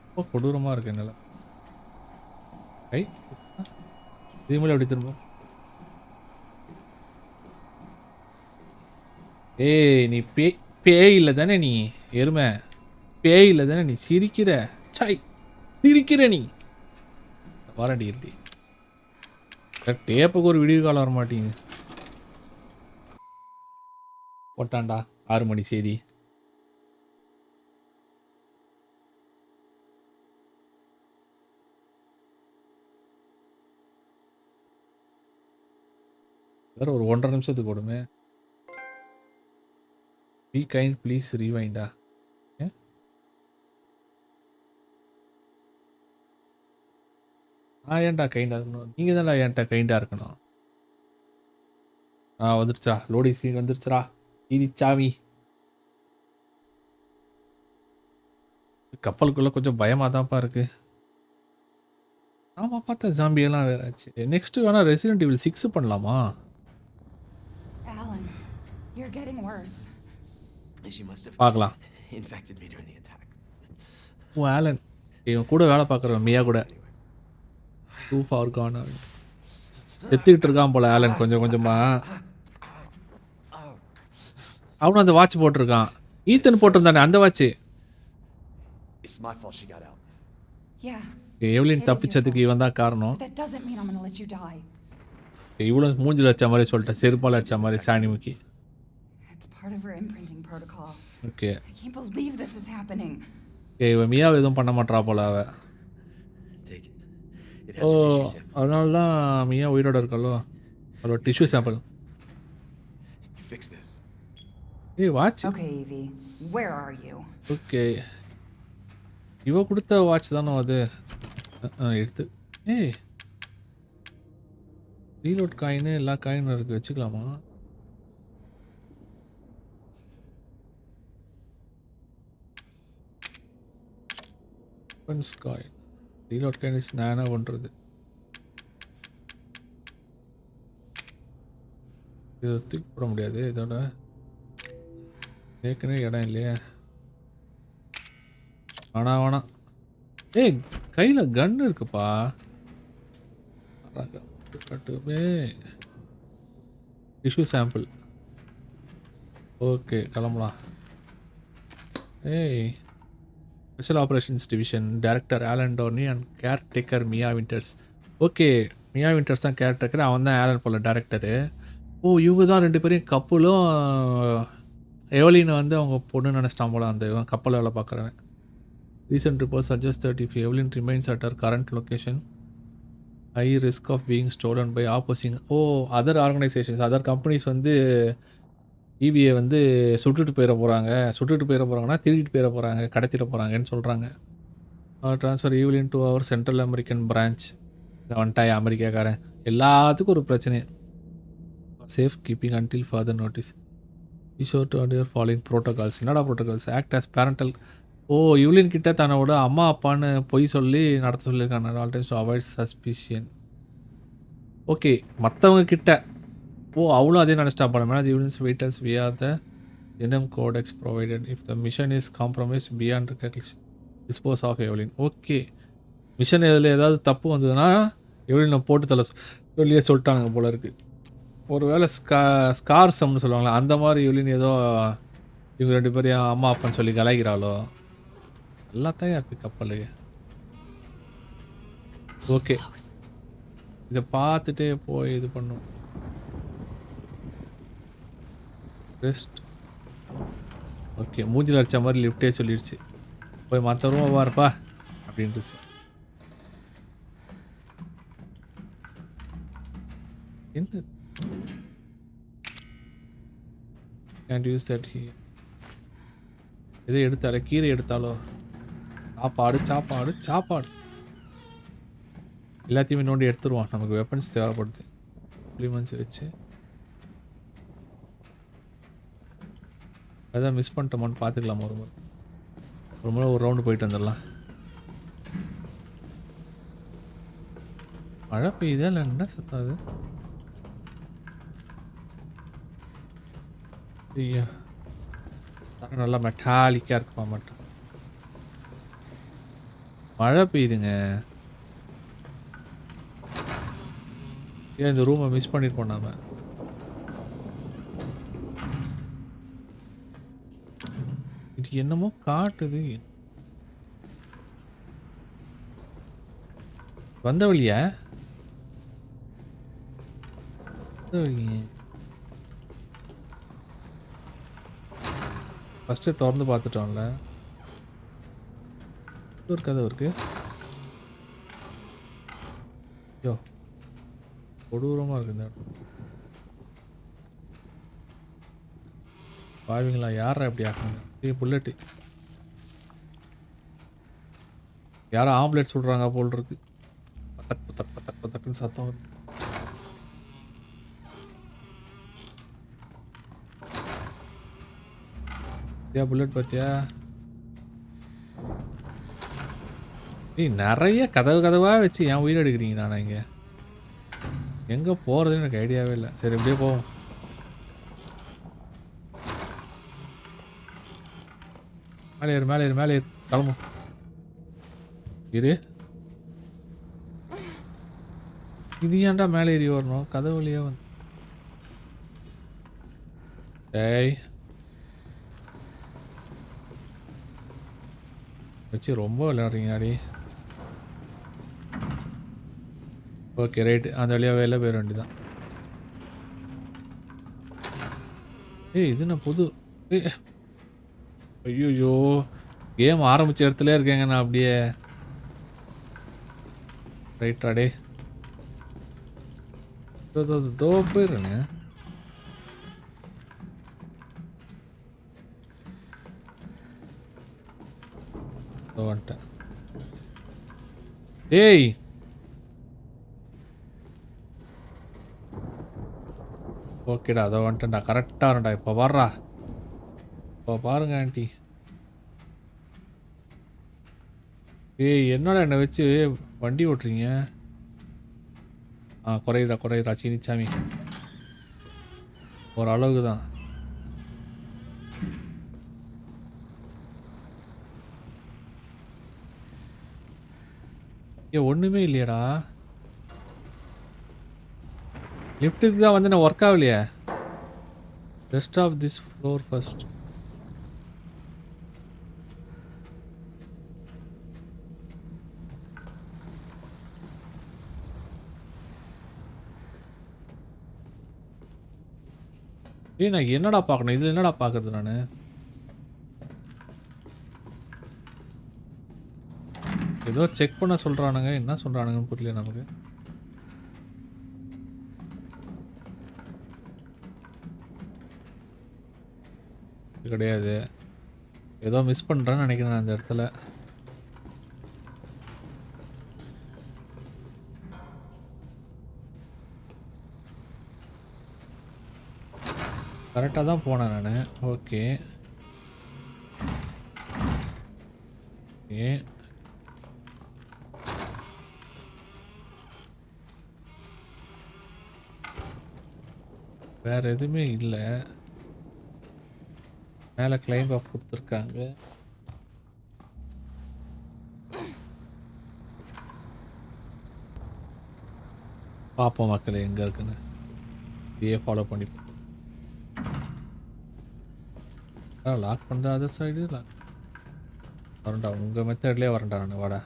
ரொம்ப கொடூரமாக இருக்கு என்னால். ஐ இதே மாதிரி அப்படி திரும்ப. ஏய் நீ பேய் இல்லை தானே நீ? எருமை பேய் இல்லை தானே நீ? சிரிக்கிற சாய், சிரிக்கிற நீ. வரண்டி இருடி. டேப்புக்கு ஒரு வீடியோ கால் வர மாட்டேங்குது. போட்டான்டா 6 மணி செய்தி. வேற ஒரு 1.5 நிமிஷத்துக்கு கொடுமே. பி கைண்ட் ப்ளீஸ் ரீவைண்டா. நான் ஏன்டா கைண்டாக இருக்கணும்? நீங்கள் தான்டா ஏன்டா கைண்டாக இருக்கணும். வந்துருச்சா லோடி ஸ்க்ரீன் வந்துருச்சுரா. இது சாமி கப்பலுக்குள்ளே கொஞ்சம் பயமாக தான்ப்பா இருக்கு. நாம பார்த்த ஜாம்பியெல்லாம் வேற ஆச்சு. நெக்ஸ்ட் வேணா ரெசிடென்ட் ஈவில் 6 பண்ணலாமா? Alan, you're getting worse. She must have பார்க்கலாம். infected me during the attack. Oh Alan இவன் கூட வேலை பார்க்குறவன் மியா கூட டூ பவர் கான் செத்துக்கிட்டு இருக்கான் போல ஆலன் கொஞ்சம் கொஞ்சமா. அவனும் அந்த வாட்ச் போட்டிருக்கான். ஈத்தன் போட்டிருந்தானே அந்த watch. It's my fault she got out. Yeah, எவ்வளோ தப்பிச்சதுக்கு இவன் தான் காரணம். that doesn't mean I'm gonna let you die. இவ்வளோ மூஞ்சில் அடிச்ச மாதிரி சொல்லிட்டேன். செருப்பால் அடிச்ச மாதிரி சாணிமுக்கி. It's part of her imprinting protocol. Okay I can't believe this is happening. இவன் மியாவை எதுவும் பண்ண மாட்டா போல அவ. Take it. It O has your tissues in. அதனால தான் மியா உயிரோட இருக்கல்லோ. அவளோட tissue sample. You fix this. ஏய் watch. Okay, Evie, where are you? Okay இவ கொடுத்த வாட்ச் தானோ அது. எடுத்து ஏய் ரீலோட் காயின் எல்லா காயினும் இருக்கு, வச்சுக்கலாமா? காயின் ரீலோட் காயின் நான் என்ன பண்ணுறது? இதை தூக்கி போட முடியாது. இதோட ஏற்கனவே இடம் இல்லையே. வேணாம். ஏய் கையில் கன் இருக்குப்பா. கட்டுமே டிஷ்யூ சாம்பிள். ஓகே கிளம்பலாம். ஏய், special operations division director Alan Dorney and caretaker Mia Winters. Okay, Mia Winters தான் கேர்டேக்கர், அவன் தான் ஆலன் போல டேரக்டரு. ஓ, இவங்க தான் 2 பேரையும் கப்பலும் எவலினை வந்து அவங்க பொண்ணு நினச்சிட்டான் போல அந்த இவன் கப்பல் வேலை பார்க்குறவன். Recent report suggest that if Evelyn remains at her current location high risk of being stolen by opposing other organisations, other companies வந்து ஈவியை வந்து சுட்டுட்டு போயிட போகிறாங்கன்னா திருடிட்டு போயிட போகிறாங்க, கடத்திட போகிறாங்கன்னு சொல்கிறாங்க. Transfer Evelyn to our central American branch. வந்துட்டாய் அமெரிக்காக்காரன், எல்லாத்துக்கும் ஒரு பிரச்சனை. Safe keeping until further notice. Ensure to adhere following protocols. என்னடா protocols? Act as parental. Evelyn கிட்ட தன்னோட அம்மா அப்பான்னு பொய் சொல்லி நடத்த சொல்லியிருக்காங்க. All times to avoid suspicion. Okay, மற்றவங்க கிட்ட அவளும் அதே நினச்சிட்டா போல. மேலே unions waiters via the genome codex provided if the mission is compromise beyond recognition dispose of Evelyn. Okay, mission இதில் ஏதாவது தப்பு வந்ததுன்னா எவலினை போட்டு தலை சொல்லியே சொல்லிட்டாங்க போல இருக்குது. ஒருவேளை ஸ்கார்சம்னு சொல்லுவாங்களே அந்த மாதிரி எவலின் ஏதோ இவங்க 2 பேரையும் அம்மா அப்பான்னு சொல்லி கலாய்கிறாளோ. எல்லாத்தையும் இருக்குது கப்பல். ஓகே, இதை பார்த்துட்டே போய் இது பண்ணும். ரெஸ்ட். ஓகே, மூஞ்சில் அடித்த மாதிரி லிஃப்டே சொல்லிடுச்சு, போய் மற்ற ரூம் பாருப்பா அப்படின்ட்டு. என்ன can't use that here. எதை எடுத்தாலே கீரை எடுத்தாலோ சாப்பாடு எல்லாத்தையுமே நோண்டி எடுத்துருவான். நமக்கு வெப்பன்ஸ் தேவைப்படுது. இம்ப்ளிமெண்ட்ஸ் வச்சு அதான் மிஸ் பண்ணிட்டோமான்னு பார்த்துக்கலாம். ஒரு முறை ஒரு ரவுண்டு போயிட்டு வந்துடலாம். மழை பெய்யுதா இல்லை என்ன சத்தாது? ஐயா, நல்லா மெட்டாலிக்காக இருக்குமா மட்டும். மழை பெய்யுதுங்க. ஏன் இந்த ரூமை மிஸ் பண்ணிருப்போம் நாம. இது என்னமோ காட்டுது. வந்த வழியா? ஃபஸ்ட்டு திறந்து பார்த்துட்டோம்ல. ஒரு கதை இருக்கு. ஐயோ, கொடூரமாக இருக்கு இந்த இடம். பாவீங்களா, யாரா எப்படி ஆக்குங்க? புல்லட்டு யாரும் ஆம்லேட் சுடுறாங்க போல் இருக்கு. பத்தக் பத்தக் பத்தக் பத்தக்குன்னு சத்தம் வருது. புல்லட் பார்த்தியா? நிறைய கதவாக வச்சு என் உயிர் எடுக்கிறீங்க. நான் இங்கே எங்கே போகிறதுன்னு எனக்கு ஐடியாவே இல்லை. சரி, இப்படியே போவோம். மேலே ஏறு கிளம்பும். இரு, இது ஏன்டா மேலே ஏறி வரணும்? கதவு வழியாக வந்து ஏய் வச்சு ரொம்ப விளையாடுறீங்க அடி. ஓகே, ரைட்டு, அந்த வழியாக வெளில போயிட வேண்டியதான். இது நான் புது ஐயோ, கேம் ஆரம்பித்த இடத்துல இருக்கேங்க நான் அப்படியே. ரைட்டாடே, தோ போயிடுறேங்க. வந்துட்டேன். ஏய், ஓகேடா, அதை வந்துட்டேன்டா. கரெக்டாக வரேன்டா. இப்போ வர்றா, இப்போ பாருங்க ஆண்டி. ஏய், என்னடா என்னை வச்சு வண்டி ஓட்டுறீங்க? குறையுதா சீனிச்சாமி, ஒரு அளவுக்கு தான். ஒன்றுமே இல்லையாடா. லிஃப்ட்டுக்கு தான் வந்து நான் ஒர்க் ஆகலையே. Rest of this floor first. ஏய் நான் என்னடா பார்க்கணும்? இதில் என்னடா பார்க்கறது நான்? ஏதோ செக் பண்ண சொல்கிறானுங்க. என்ன சொல்கிறானுங்கன்னு புரியல நமக்கு. இது கிடையாது. ஏதோ மிஸ் பண்ணுறேன்னு நினைக்கிறேன் நான் அந்த இடத்துல. கரெக்டாக தான் போனேன் நான். Okay okay. வேற எதுவுமே இல்லை. மேலே கிளைம் அப் கொடுத்துருக்காங்க. பார்ப்போம் மக்களே எங்கே இருக்குன்னு. இதையே ஃபாலோ பண்ணி லாக் பண்ணுற அதர் சைடு லாக் வரண்டா. உங்கள் மெத்தட்லேயே வரண்டா. நான் வாடா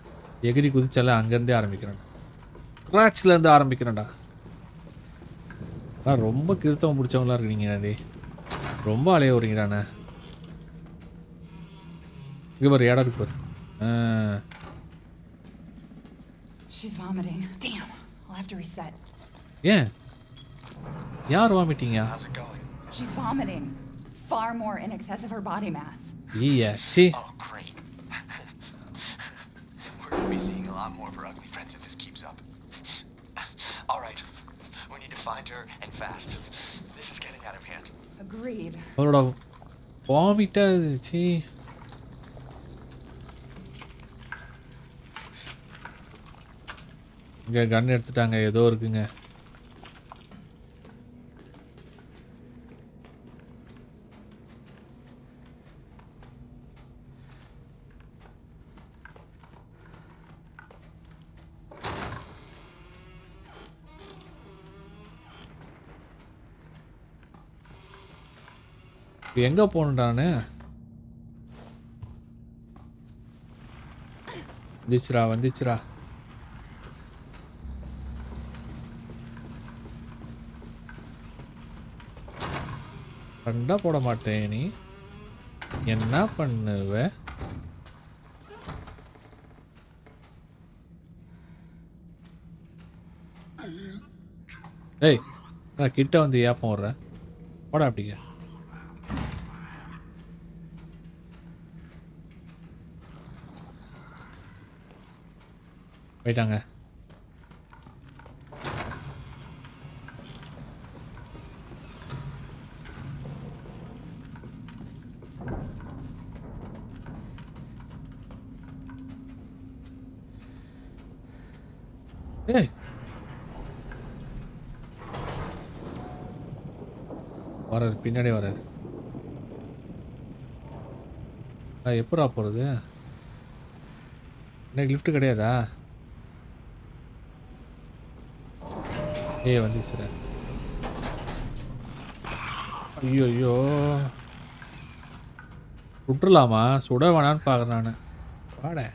எகிரி குதிச்சால அங்கேருந்தே ஆரம்பிக்கிறேன். ஸ்க்ராட்ச்லேருந்து ஆரம்பிக்கிறேன்டா. ரொம்ப கிருத்தம் பிடிச்சவங்களா இருக்கீங்க டே. ரொம்ப அலைய விடுறீங்கடாண்ணே. இங்கே பாரு இடம் இருக்கு பாரு. She's vomiting. Damn. I'll have to reset. ஏன் யார் வாமிட்டீங்க? How's it going? She's vomiting. Far more in excess of her body mass. ஈயா சி. Oh, great. We're going to be seeing a lot more of her ugly friends if this keeps up. All right. We need to find her and fast. This is getting out of hand. Agreed. அவரோட வாமிட்டா C. இங்கே கன் எடுத்துட்டாங்க. ஏதோ இருக்குங்க. எங்கே போகணுன்டானு? வந்துச்சுரா வந்துச்சுரா. கண்டா போட மாட்டேன். நீ என்ன பண்ணுவ? ஏய் நான் கிட்ட வந்து ஏப்பம் விட்றேன். போடா அப்படிங்க. போயிட்டாங்க. ஏய் வராரு பின்னாடி வராரு. நான் எப்படா போகிறது? எனக்கு லிஃப்ட் கிடையாதா? ஏய் வந்துச்சு. ஐயோ ஐயோ சுட்டுலாமா? சுட வேணான்னு பார்க்குறேன் நான். வாட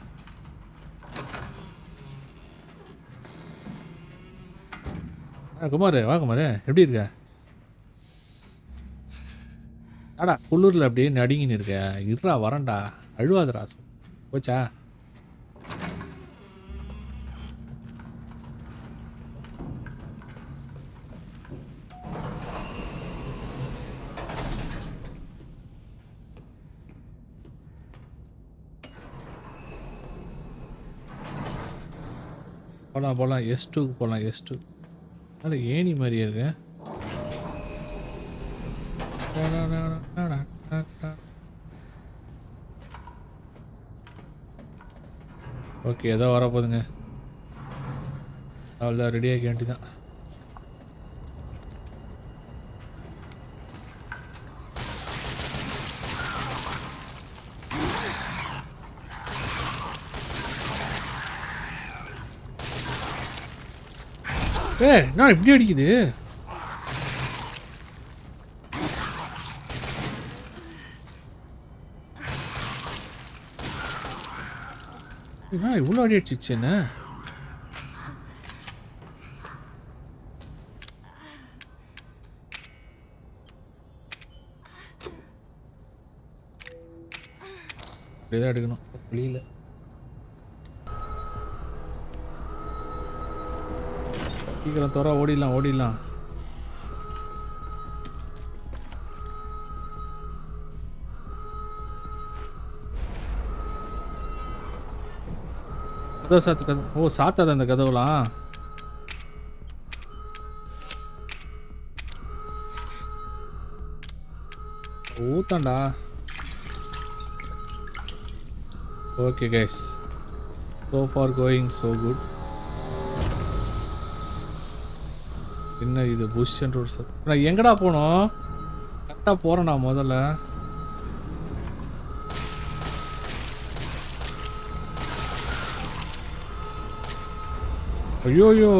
குமார். வா குமார், எப்படி இருக்க? ஆடா குளிரில் அப்படியே நடுங்கின்னு இருக்க. இருடா வரேன்டா. அழுவாதடா. போச்சா? போகலாம் போகலாம். S2க்கு போகலாம். S2 அதில் ஏணி மாதிரியே இருக்கு. ஓகே ஏதோ வரப்போகுதுங்க. அவ்வளோதான் ரெடி ஆகிக்க வேண்டிதான். நான் இப்படி அடிக்குது. இவ்வளோ அடி அடிச்சிச்சு என்ன? இப்படி தான் எடுக்கணும் புரியல. சீக்கிரம் தோற ஓடிடலாம் ஓடிடலாம். கதவு சாத்து கதவு. ஓ சாத்தாத அந்த கதவுலாம். ஊத்தாண்டா. Okay guys, so far going so good. என்ன இது புஷ் என்ற ஒரு சத்தம். நான் எங்கடா போனோம்? கரெக்டாக போகிறேன் நான் முதல்ல. ஐயோயோ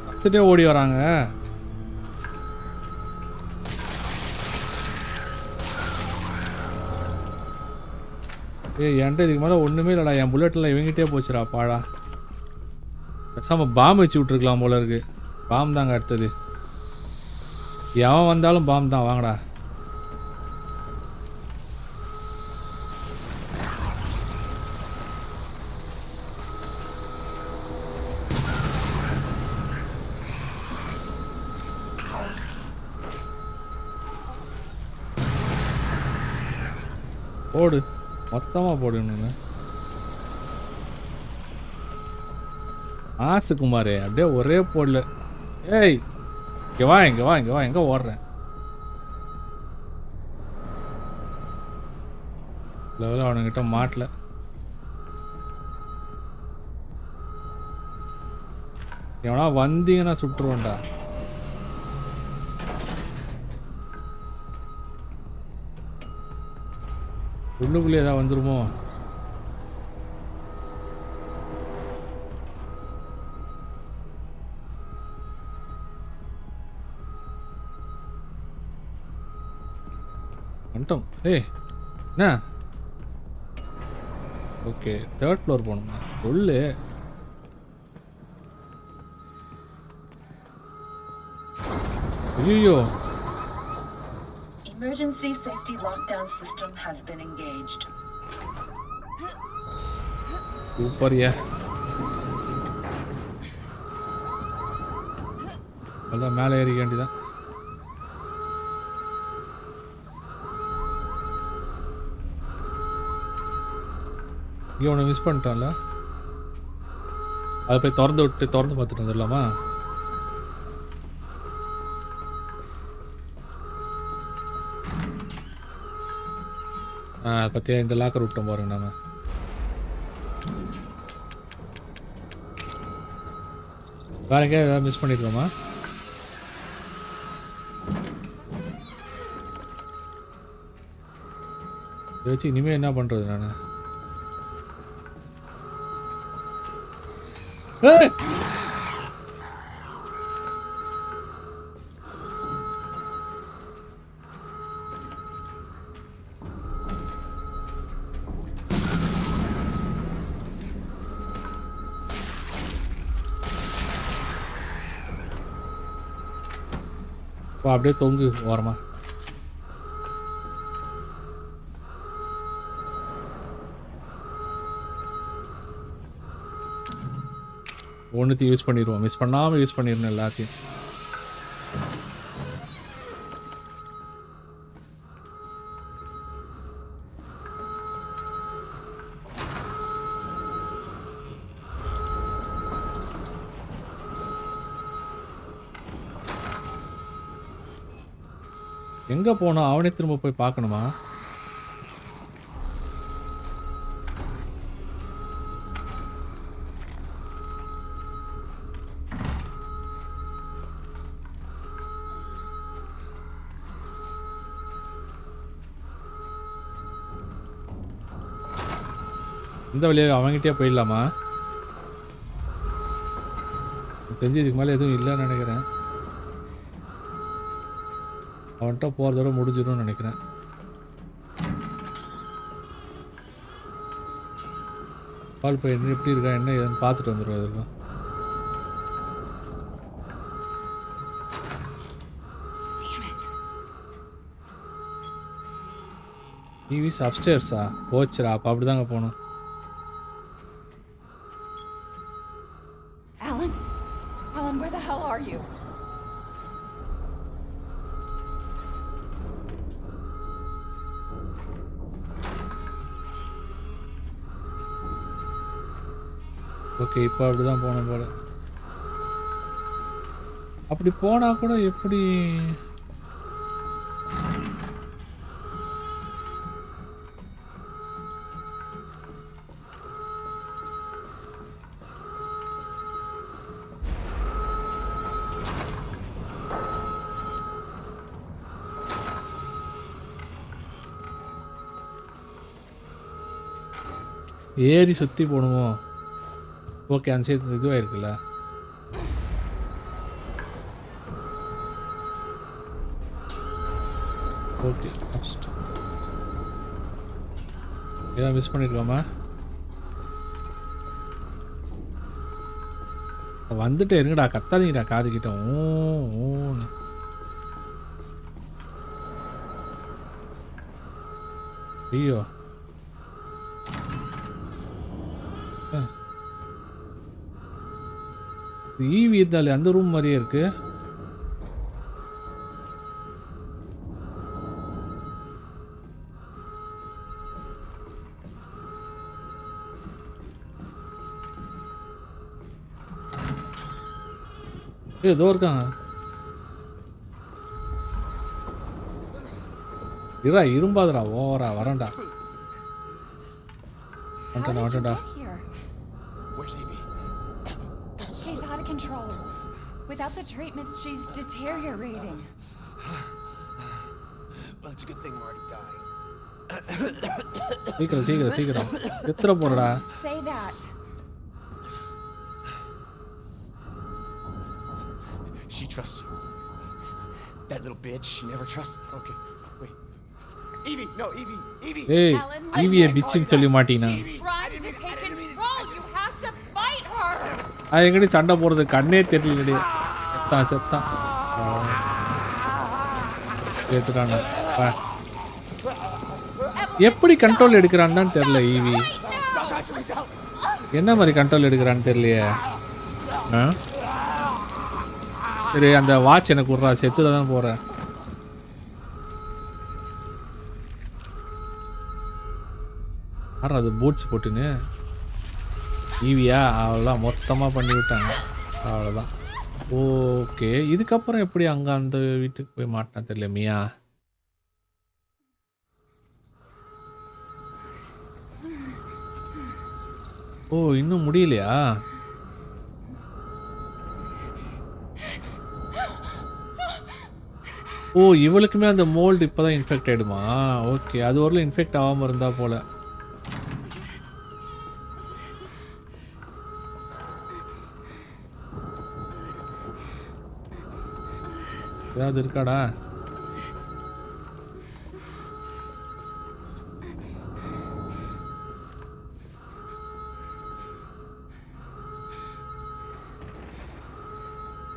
பார்த்துட்டே ஓடி வராங்க. என்கிட்ட இதுக்கு மேலே ஒன்றுமே இல்லைடா. என் புல்லட்டில் இவங்கிட்டே போச்சுடா பாழா. பேசாமல் பாம் வச்சு விட்ருக்கலாம் போல இருக்கு. பாம் தாங்க அடுத்தது. எவன் வந்தாலும் பாம் தான். வாங்கடா. போடு, மொத்தமாக போடணுங்க. ஆசு குமாரே அப்படியே ஒரே போடல. ஏய் இங்கே வா இங்கே வா இங்கே வா. எங்கே ஓடுறேன்? லெவலில் அவனுங்கிட்ட மாட்டல. எவனா வந்தீங்கன்னா சுட்டுருவேன்டா. உள்ளுக்குள்ளே ஏதாவது வந்துருமோ? வந்துட்டோம். ஏய் என்ன? ஓகே, 3rd floor போகணுமா? சொல்லு. ஐயோ, Emergency safety lockdown system has been engaged. சூப்பர்யா. அதான் மேலே ஏறிக்க வேண்டியதான். இங்கே ஒன்று மிஸ் பண்ணிட்டோம்ல. அதை போய் திறந்து விட்டு திறந்து பார்த்துட்டு வந்துடலாமா? பற்றியா இந்த லாக்கர் விட்டோம் பாருங்க. நாம வேற எங்கேயா ஏதாவது மிஸ் பண்ணிருக்கோமா? இதை வச்சு இனிமேல் என்ன பண்ணுறது நான்? அப்படியே தொங்கு ஓரமா. ஒன்றுத்தையும் யூஸ் பண்ணிடுவோம். மிஸ் பண்ணாமல் யூஸ் பண்ணிடணும் எல்லாத்தையும். எங்கே போனோம்? அவனே திரும்ப போய் பார்க்கணுமா? இந்த வழியாக அவங்ககிட்டயே போயிடலாமா? தெரிஞ்சு இதுக்கு மேலே எதுவும் இல்லைன்னு நினைக்கிறேன். அவன்கிட்ட போகிறதோட முடிஞ்சிடும்னு நினைக்கிறேன். கால் போய் என்ன எப்படி இருக்கா என்ன ஏதுன்னு பார்த்துட்டு வந்துடுவோம். எதுக்கும் டிவிஸ் அப்ஸ்டேர்ஸா போச்சுரா அப்போ அப்படி தாங்க போகணும். Alan? Alan, where the hell are you? Okay இப்போ அப்படி தான் போகணும் போல. அப்படி போனால் கூட எப்படி ஏறி சுற்றி போகணுமோ? ஓகே அந்த சைடு இதுவாக இருக்குல்ல. ஓகே ஃபஸ்ட்டு ஏதாவது மிஸ் பண்ணிருக்கோமா? வந்துட்டு இருங்கடா, கத்தாதீங்கடா காது கிட்ட. ஓன்னு ஐயோ ஈவி இருந்தாலே அந்த ரூம் மாதிரியே இருக்கு. ஏதோ இருக்காங்க. இரா இரும்பாதடா ஓவரா வரேன்டா. How did you வந்துட்டா get here? Where's Evie? She's out of control. Without the treatments, she's deteriorating. Well, it's a good thing Marty died. சீக்கிரம் சீக்கிரம் சீக்கிரம் எத்தனை போறடா. Say that. She trusts you. That little bitch, she never trusted. Okay, wait. Evie, no, Evie, Evie. ஏய் Alan, ஈவியை பிச்சின்னு சொல்லி மாட்டீங்கன்னா She's trying to take control. You have to fight her. அது எங்கடி சண்டை போடுறது கண்ணே தெரியலடி. செத்தான் செத்தான் ஏத்துட்டானா. எப்படி கண்ட்ரோல் எடுக்கிறான்னு தான் தெரியல ஈவி. என்ன மாதிரி கண்ட்ரோல் எடுக்கிறான்னு தெரியலையே. சரி அந்த வாட்ச் எனக்கு விட்றா, செத்துல தான் போகிறேன். அது பூட்ஸ் போட்டுன்னு ஈவியா அவ்வளோதான் மொத்தமாக பண்ணி விட்டாங்க. அவ்வளோதான். ஓகே இதுக்கப்புறம் எப்படி அங்கே அந்த வீட்டுக்கு போய் மாட்டினா தெரியல மியா. ஓ இன்னும் முடியலையா? ஓ இவளுக்குமே அந்த மோல்டு இப்போ தான் இன்ஃபெக்ட் ஆகிடுமா? ஓகே அது வரல இன்ஃபெக்ட் ஆகாமல் இருந்தா போல. ஏதாவது இருக்காடா?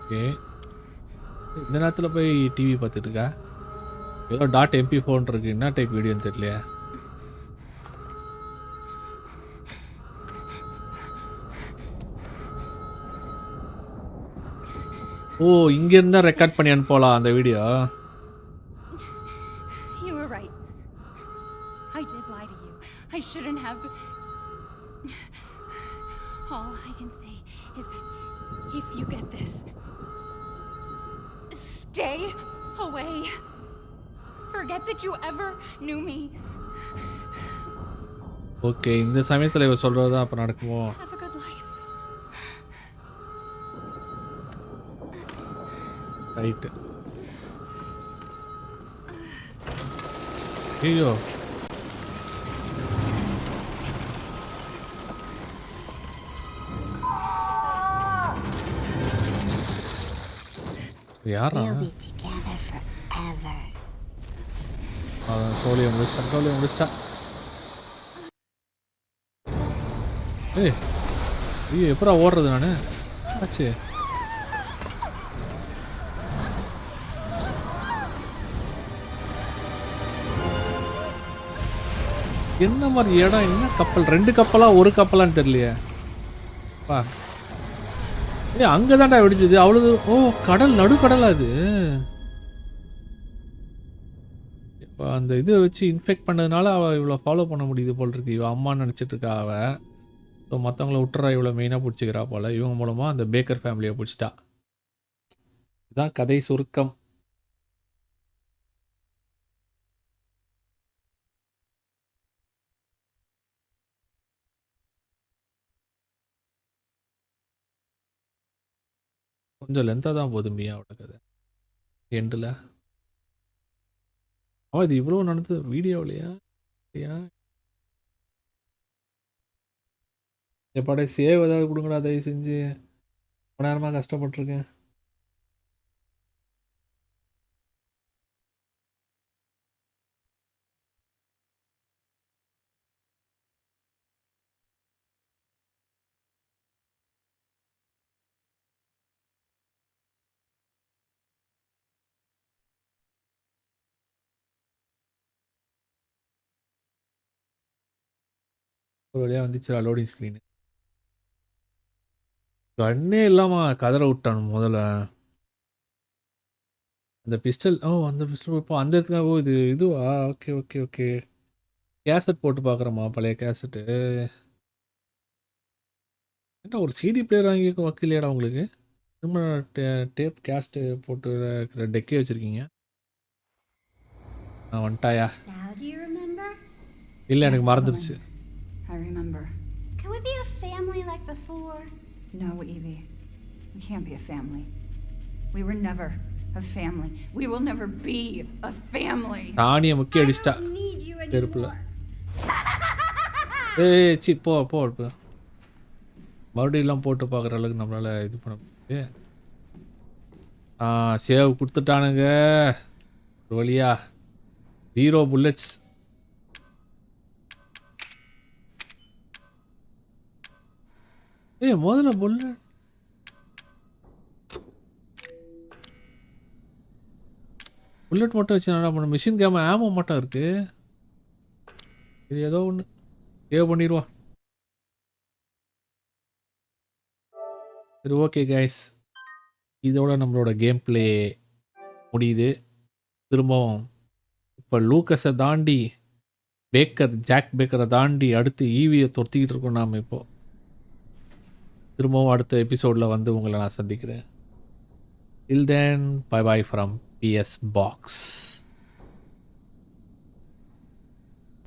ஓகே இந்த நேரத்தில் போய் டிவி பார்த்துட்டு இருக்கா. ஏதோ .mp4 இருக்கு. என்ன டைப் வீடியோன்னு தெரியலையா. ஓ இங்க இருந்தா ரெக்கார்ட் பண்ணி அனுப்பலாம் அந்த video. You were right. I did lie to you. I shouldn't have. All I can say is that if you get this, stay away. Forget that you ever knew me. Okay இந்த சமயத்தில் இவ சொல்றது தான் அப்போ நடக்குமோ? Have a good life. Right. ஐயோ யாரா? சோழியை முடிச்சிட்டா. ஏய் ஐயோ எப்படா ஓடுறது நான் ஆச்சு. என்ன மாதிரி இடம், என்ன கப்பல், 2 கப்பலா 1 கப்பலான்னு தெரியலையே. பா அங்கே தான்டா வெடிச்சது அவ்வளோ தூரம். ஓ கடல், நடுக்கடலா அது. இப்போ அந்த இதை வச்சு இன்ஃபெக்ட் பண்ணதுனால அவள் இவ்வளோ ஃபாலோ பண்ண முடியுது போல் இருக்கு. இவள் அம்மான்னு நினச்சிட்டு இருக்கா அவள். ஸோ மற்றவங்கள விட்டுறா, இவ்வளோ மெயினாக பிடிச்சிக்கிறா போல். இவங்க மூலமாக அந்த பேக்கர் ஃபேமிலியை பிடிச்சிட்டா. இதுதான் கதை சுருக்கம். கொஞ்சம் லென்த்தாக தான் போகுது மியாவோட கதை எண்டில். இது இவ்வளோ நடந்தது வீடியோவிலையா இல்லையா? எப்பாடே சேவ் ஏதாவது கொடுங்கடா தயவு செஞ்சு. ரொம்ப நேரமாக கஷ்டப்பட்டுருக்கேன். ஒரு வழியாக வந்துச்சு லோடிங் ஸ்க்ரீனு. கண்ணே இல்லாமல் கதற விட்டான் முதல்ல. அந்த பிஸ்டல், அந்த பிஸ்டல் இப்போ அந்த இடத்துல. இதுவா? Okay okay okay. கேசட் போட்டு பார்க்குறோமா, பழைய கேசட்டு. ஏன்டா ஒரு சிடி பிளேயர் வாங்கி வக்கில்லையாடா உங்களுக்கு? திரும்ப டேப் கேஸ்ட்டு போட்டு இருக்கிற டெக்கே வச்சுருக்கீங்க. வந்துட்டாயா? Now do you remember? இல்லை, Yes, எனக்கு மறந்துடுச்சு. Evelyn. I remember. Can we be a family like before? No, Evie. We can't be a family. We were never a family. We will never be a family. தானியை முக்கிய அடிச்சிட்டா I don't need you செருப்பில். anymore. C போ இப்போ மறுபடியெல்லாம் போட்டு பார்க்குற அளவுக்கு நம்மளால் இது பண்ண முடியாது. சேவ் கொடுத்துட்டானுங்க ஒரு வழியா. 0 bullets. முதல்ல புல்லட் மட்டும் வச்சு என்ன பண்ண? மிஷின் கேம ஆமோ மட்டும் இருக்கு. இது ஏதோ ஒன்று சேவ் பண்ணிடுவா. சரி ஓகே கைஸ், இதோட நம்மளோட கேம் பிளே முடியுது. திரும்பவும் இப்போ லூக்கஸை தாண்டி ஜாக் பேக்கரை தாண்டி அடுத்து ஈவியை தொத்திக்கிட்டு இருக்கோம் நாம். இப்போ திரும்பவும் அடுத்த எபிசோடில் வந்து உங்களை நான் சந்திக்கிறேன். Till then, bye bye from PS Box.